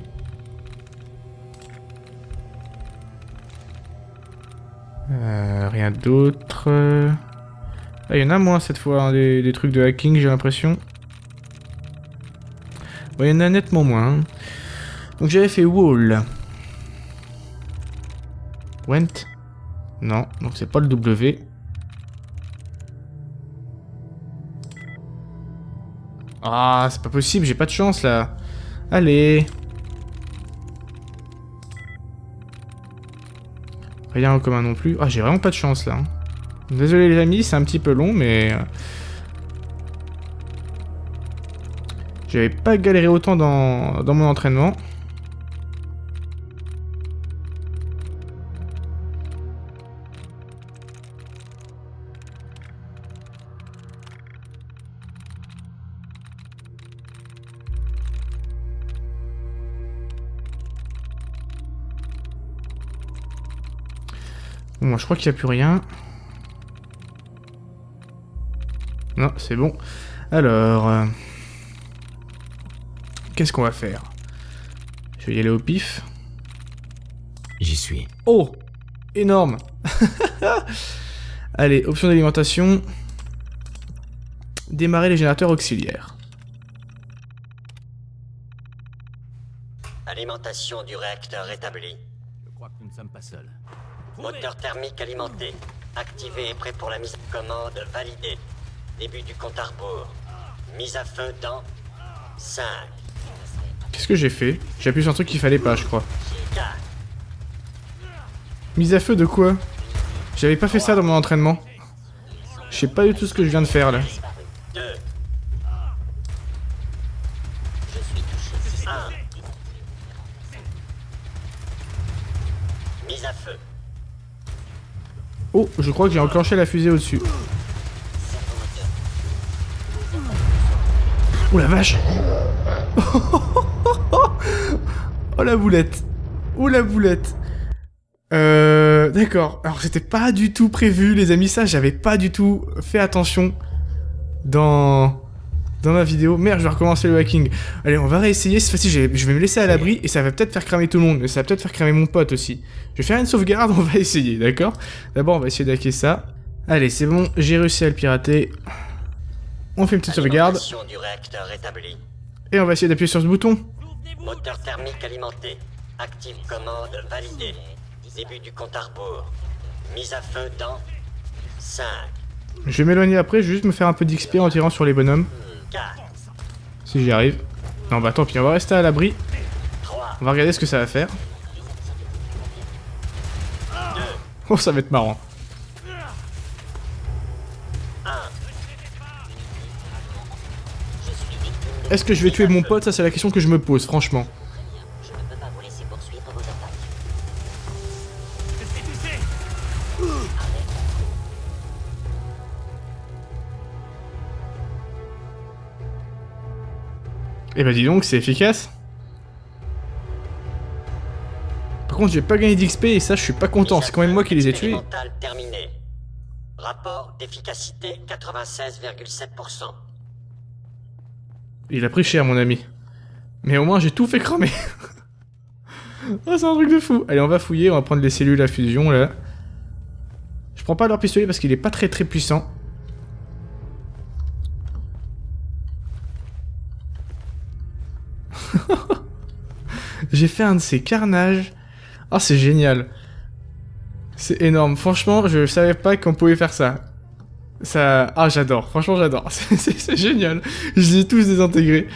Rien d'autre. Ah, il y en a moins cette fois, hein, des trucs de hacking, j'ai l'impression. Ouais, il y en a nettement moins. Hein. Donc j'avais fait Wall. Went. Non, donc c'est pas le W. Ah, c'est pas possible, j'ai pas de chance là. Allez. Rien en commun non plus. Ah, j'ai vraiment pas de chance là. Désolé les amis, c'est un petit peu long, mais... J'avais pas galéré autant dans mon entraînement. Bon, je crois qu'il n'y a plus rien. Non, c'est bon. Alors... Qu'est-ce qu'on va faire? Je vais y aller au pif. J'y suis. Oh! Énorme! Allez, option d'alimentation. Démarrer les générateurs auxiliaires. Alimentation du réacteur établie. Je crois que nous ne sommes pas seuls. Moteur thermique alimenté. Activé et prêt pour la mise en commande validée. Début du compte à rebours. Mise à feu dans 5. Qu'est-ce que j'ai fait? J'ai appuyé sur un truc qu'il fallait pas, je crois. 4. Mise à feu de quoi? J'avais pas fait ça dans mon entraînement. Je sais pas du tout ce que je viens de faire là. 2. Je suis touché. 1. Mise à feu. Oh, je crois que j'ai enclenché la fusée au-dessus. Oh la vache! Oh la boulette! Oh la boulette! D'accord. Alors c'était pas du tout prévu, les amis, ça, j'avais pas du tout fait attention dans ma vidéo. Merde, je vais recommencer le hacking. Allez, on va réessayer. Cette fois-ci, je vais me laisser à l'abri et ça va peut-être faire cramer tout le monde, mais ça va peut-être faire cramer mon pote aussi. Je vais faire une sauvegarde, on va essayer, d'accord? D'abord, on va essayer d'hacker ça. Allez, c'est bon, j'ai réussi à le pirater. On fait une petite sauvegarde. Alimentation du réacteur établie. Et on va essayer d'appuyer sur ce bouton. Moteur thermique alimenté. Active commande validée. Début du compte à rebours. Mise à feu dans 5. Je vais m'éloigner après, je vais juste me faire un peu d'XP en tirant sur les bonhommes. 4. Si j'y arrive. Non bah tant pis, on va rester à l'abri. 3. On va regarder ce que ça va faire. Oh, ça va être marrant. 1. Est-ce que je vais tuer mon pote? Ça c'est la question que je me pose, franchement. Je ne peux pas vous laisser poursuivre vos attaques. Eh bah dis donc, c'est efficace. Par contre, j'ai pas gagné d'XP et ça, je suis pas content. C'est quand même moi qui les ai tués. Expérimental terminé. Rapport d'efficacité 96,7%. Il a pris cher, mon ami. Mais au moins, j'ai tout fait cramer. Oh, c'est un truc de fou. Allez, on va fouiller, on va prendre les cellules à fusion, là. Je prends pas leur pistolet parce qu'il est pas très puissant. J'ai fait un de ces carnages. Oh, c'est génial. C'est énorme. Franchement, je savais pas qu'on pouvait faire ça. Ça... Ah, j'adore. Franchement, j'adore. C'est génial. Je les ai tous désintégrés.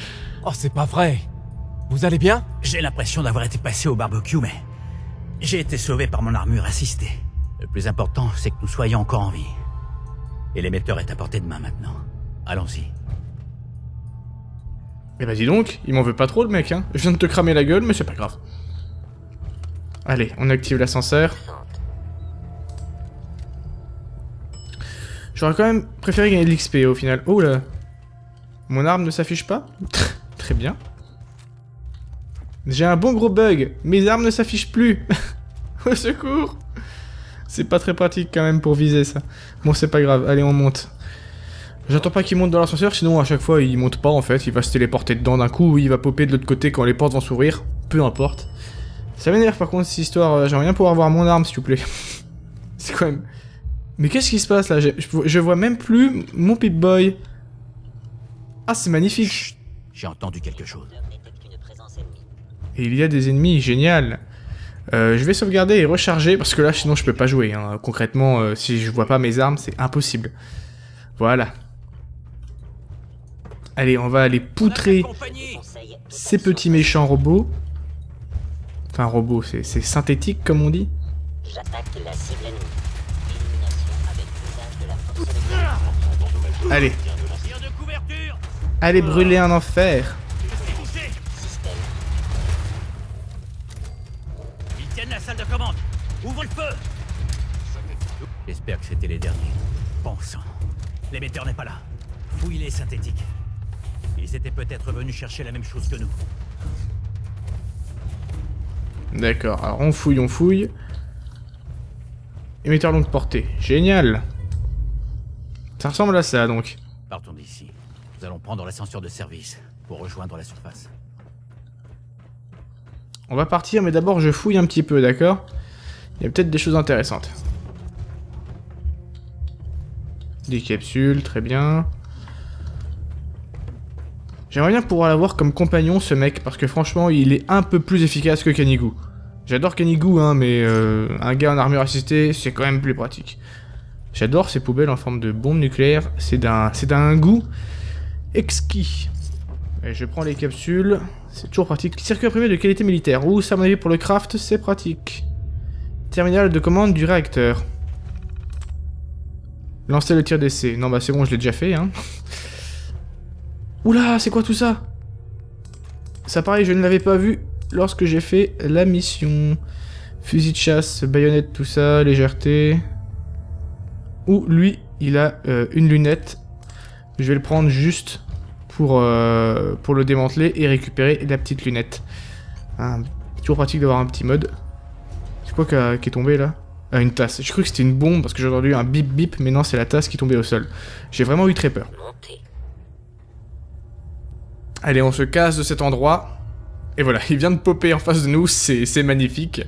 Oh, c'est pas vrai. Vous allez bien? J'ai l'impression d'avoir été passé au barbecue, mais j'ai été sauvé par mon armure assistée. Le plus important, c'est que nous soyons encore en vie. Et l'émetteur est à portée de main maintenant. Allons-y. Eh bah dis donc, il m'en veut pas trop le mec, hein. Je viens de te cramer la gueule, mais c'est pas grave. Allez, on active l'ascenseur. J'aurais quand même préféré gagner de l'XP au final. Oh là. Mon arme ne s'affiche pas? Très bien. J'ai un bon gros bug. Mes armes ne s'affichent plus. Au secours. C'est pas très pratique quand même pour viser ça. Bon, c'est pas grave. Allez, on monte. J'attends pas qu'il monte dans l'ascenseur, sinon à chaque fois il monte pas en fait. Il va se téléporter dedans d'un coup ou il va popper de l'autre côté quand les portes vont s'ouvrir. Peu importe. Ça m'énerve par contre cette histoire. J'aimerais bien pouvoir voir mon arme s'il vous plaît. C'est quand même... Mais qu'est-ce qui se passe là? Je vois même plus mon Pip-Boy. Ah, c'est magnifique. Chut, j'ai entendu quelque chose. Et il y a des ennemis, génial. Je vais sauvegarder et recharger parce que là sinon je peux pas jouer. Hein. Concrètement, si je vois pas mes armes, c'est impossible. Voilà. Allez, on va aller poutrer ces petits méchants robots. Enfin, robots, c'est synthétique comme on dit. J'attaque la cible ennemie. Allez. Allez brûler un enfer. Ils tiennent la salle de commande. Ouvre le feu. J'espère que c'était les derniers. Bon sang. L'émetteur n'est pas là. Fouille les synthétiques. Ils étaient peut-être venus chercher la même chose que nous. D'accord, alors on fouille, on fouille. Émetteur longue portée. Génial. Ça ressemble à ça donc. Partons d'ici. Nous allons prendre l'ascenseur de service pour rejoindre la surface. On va partir, mais d'abord je fouille un petit peu, d'accord? Il y a peut-être des choses intéressantes. Des capsules, très bien. J'aimerais bien pouvoir l'avoir comme compagnon, ce mec, parce que franchement, il est un peu plus efficace que Kanigou. J'adore Kanigou, hein, mais un gars en armure assistée, c'est quand même plus pratique. J'adore ces poubelles en forme de bombe nucléaire, c'est d'un goût exquis. Et je prends les capsules, c'est toujours pratique. Circuit imprimé de qualité militaire, ou ça à mon avis pour le craft, c'est pratique. Terminal de commande du réacteur. Lancer le tir d'essai. Non bah c'est bon, je l'ai déjà fait, hein. Oula, c'est quoi tout ça? Ça pareil, je ne l'avais pas vu lorsque j'ai fait la mission. Fusil de chasse, baïonnette, tout ça, légèreté. Ouh, lui, il a une lunette. Je vais le prendre juste pour le démanteler et récupérer la petite lunette. Toujours pratique d'avoir un petit mode. C'est quoi qui est tombé là? Une tasse. J'ai cru que c'était une bombe parce que j'ai entendu un bip bip, mais non, c'est la tasse qui tombait au sol. J'ai vraiment eu très peur. Allez, on se casse de cet endroit. Et voilà, il vient de popper en face de nous, c'est magnifique.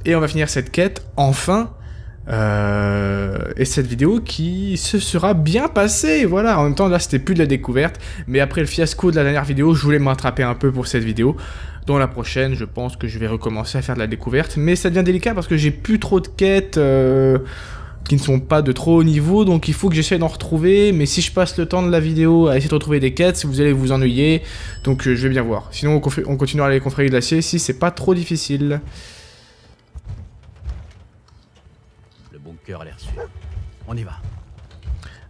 Et on va finir cette quête, enfin. Et cette vidéo qui se sera bien passée, voilà. En même temps, là, c'était plus de la découverte. Mais après le fiasco de la dernière vidéo, je voulais me rattraper un peu pour cette vidéo. Dans la prochaine, je pense que je vais recommencer à faire de la découverte. Mais ça devient délicat parce que j'ai plus trop de quêtes qui ne sont pas de trop haut niveau. Donc il faut que j'essaie d'en retrouver. Mais si je passe le temps de la vidéo à essayer de retrouver des quêtes, vous allez vous ennuyer. Donc je vais bien voir. Sinon, on continuera les confréries de l'acier si c'est pas trop difficile. Le bunker a l'air sûr. On y va.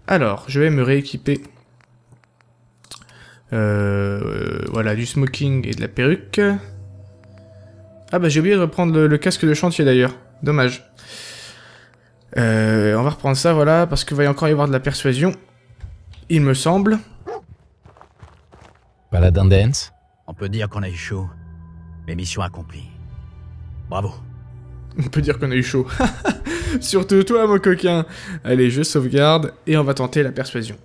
Alors, je vais me rééquiper. Voilà, du smoking et de la perruque. Ah bah j'ai oublié de reprendre le casque de chantier d'ailleurs. Dommage. On va reprendre ça, voilà, parce qu'il va y encore y avoir de la persuasion. Il me semble. Paladin Dance. On peut dire qu'on a eu chaud. Mais mission accomplie. Bravo. On peut dire qu'on a eu chaud. Surtout toi, mon coquin. Allez, je sauvegarde et on va tenter la persuasion.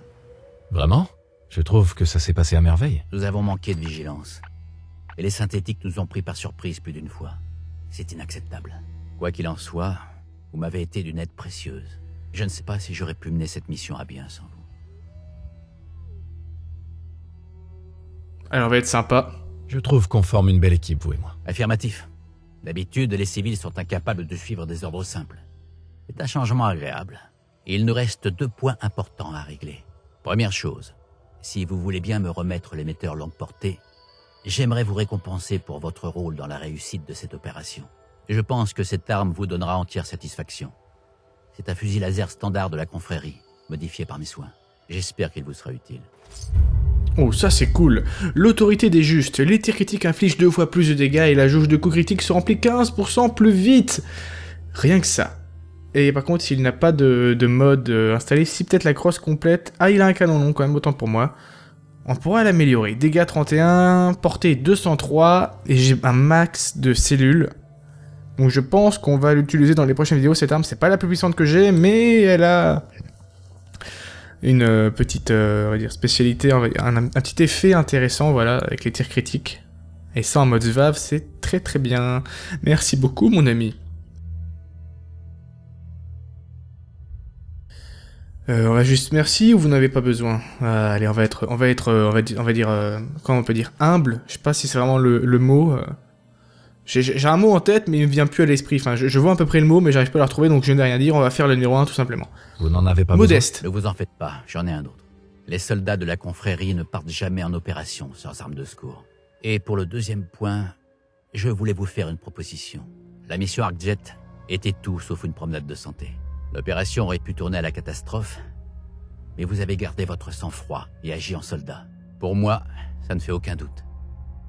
Vraiment? Je trouve que ça s'est passé à merveille. Nous avons manqué de vigilance. Et les synthétiques nous ont pris par surprise plus d'une fois. C'est inacceptable. Quoi qu'il en soit, vous m'avez été d'une aide précieuse. Je ne sais pas si j'aurais pu mener cette mission à bien sans vous. Alors, on va être sympa. Je trouve qu'on forme une belle équipe, vous et moi. Affirmatif. D'habitude, les civils sont incapables de suivre des ordres simples. C'est un changement agréable. Et il nous reste 2 points importants à régler. Première chose, si vous voulez bien me remettre l'émetteur longue portée, j'aimerais vous récompenser pour votre rôle dans la réussite de cette opération. Je pense que cette arme vous donnera entière satisfaction. C'est un fusil laser standard de la confrérie, modifié par mes soins. J'espère qu'il vous sera utile. Oh, ça c'est cool. L'autorité des justes. Les tirs critiques infligent 2 fois plus de dégâts et la jauge de coups critiques se remplit 15% plus vite. Rien que ça. Et par contre, s'il n'a pas de mode installé, si peut-être la crosse complète... Ah, il a un canon long quand même, autant pour moi. On pourra l'améliorer. Dégâts 31, portée 203, et j'ai un max de cellules. Donc je pense qu'on va l'utiliser dans les prochaines vidéos. Cette arme, c'est pas la plus puissante que j'ai, mais elle a une petite on va dire spécialité, un petit effet intéressant, voilà, avec les tirs critiques. Et ça en mode SVAV, c'est très très bien. Merci beaucoup, mon ami. On va juste merci ou vous n'avez pas besoin? Allez, on va dire, comment on peut dire, humble. Je sais pas si c'est vraiment le mot. J'ai un mot en tête, mais il me vient plus à l'esprit. Enfin, je vois à peu près le mot, mais j'arrive pas à le retrouver, donc je n'ai rien dire. On va faire le numéro 1 tout simplement. Vous n'en avez pas Modeste. Ne vous en faites pas, j'en ai un autre. Les soldats de la confrérie ne partent jamais en opération sans armes de secours. Et pour le 2e point, je voulais vous faire une proposition. La mission ArcJet était tout sauf une promenade de santé. L'opération aurait pu tourner à la catastrophe, mais vous avez gardé votre sang-froid et agi en soldat. Pour moi, ça ne fait aucun doute.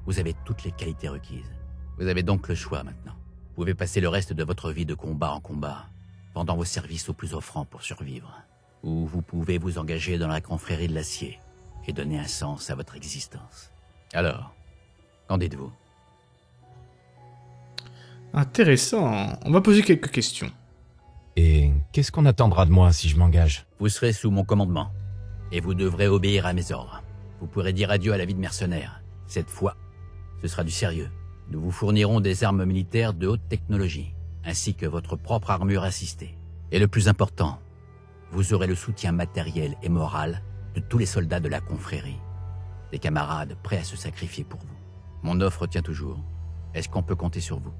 Vous avez toutes les qualités requises. Vous avez donc le choix maintenant. Vous pouvez passer le reste de votre vie de combat en combat, pendant vos services au plus offrant pour survivre. Ou vous pouvez vous engager dans la confrérie de l'acier et donner un sens à votre existence. Alors, qu'en dites-vous? Intéressant. On va poser quelques questions. Et qu'est-ce qu'on attendra de moi si je m'engage? Vous serez sous mon commandement, et vous devrez obéir à mes ordres. Vous pourrez dire adieu à la vie de mercenaire. Cette fois, Ce sera du sérieux. Nous vous fournirons des armes militaires de haute technologie, ainsi que votre propre armure assistée. Et le plus important, vous aurez le soutien matériel et moral de tous les soldats de la confrérie. Des camarades prêts à se sacrifier pour vous. Mon offre tient toujours. Est-ce qu'on peut compter sur vous?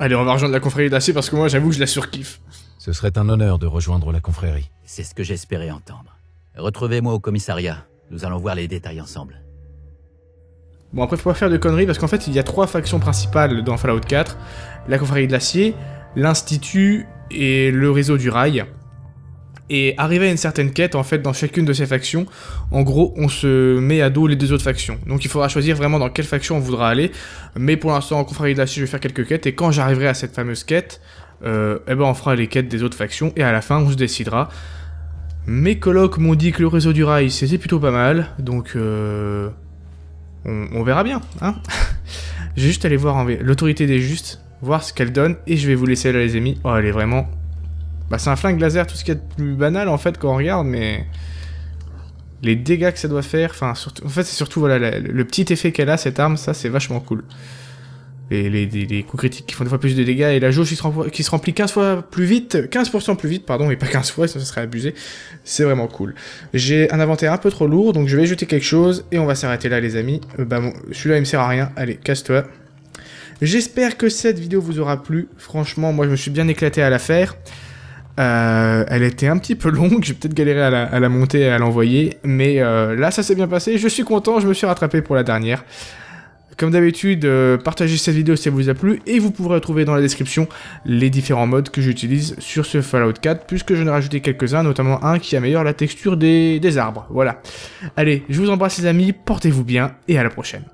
Allez, on va rejoindre la confrérie d'acier parce que moi, j'avoue que je la surkiffe. Ce serait un honneur de rejoindre la confrérie. C'est ce que j'espérais entendre. Retrouvez-moi au commissariat. Nous allons voir les détails ensemble. Bon, après, faut pas faire de conneries parce qu'en fait, il y a 3 factions principales dans Fallout 4. La confrérie de l'acier, l'Institut et le réseau du rail. Et arrivé à une certaine quête, en fait, dans chacune de ces factions, en gros, on se met à dos les 2 autres factions. Donc il faudra choisir vraiment dans quelle faction on voudra aller. Mais pour l'instant, en confrérie de l'acier, je vais faire quelques quêtes. Et quand j'arriverai à cette fameuse quête, eh ben, on fera les quêtes des autres factions. Et à la fin, on se décidera. Mes colocs m'ont dit que le réseau du rail, c'était plutôt pas mal. Donc, on verra bien, hein. J'ai juste allé voir l'autorité des justes, voir ce qu'elle donne. Et je vais vous laisser là, les amis. Oh, elle est vraiment... Bah c'est un flingue laser, tout ce qui est de plus banal en fait quand on regarde, mais... Les dégâts que ça doit faire, enfin surtout... En fait c'est surtout voilà, le petit effet qu'elle a cette arme, ça c'est vachement cool. Les coups critiques qui font 2 fois plus de dégâts et la jauge qui se remplit 15 fois plus vite, 15% plus vite pardon, et pas 15 fois, ça serait abusé. C'est vraiment cool. J'ai un inventaire un peu trop lourd, donc je vais jeter quelque chose et on va s'arrêter là les amis. Bah bon, celui-là il me sert à rien, allez casse-toi. J'espère que cette vidéo vous aura plu, franchement moi je me suis bien éclaté à la faire. Elle était un petit peu longue, j'ai peut-être galéré à la monter et à l'envoyer, mais là ça s'est bien passé, je suis content, je me suis rattrapé pour la dernière. Comme d'habitude, partagez cette vidéo si elle vous a plu, et vous pourrez retrouver dans la description les différents modes que j'utilise sur ce Fallout 4, puisque j'en ai rajouté quelques-uns, notamment un qui améliore la texture des arbres, voilà. Allez, je vous embrasse les amis, portez-vous bien, et à la prochaine.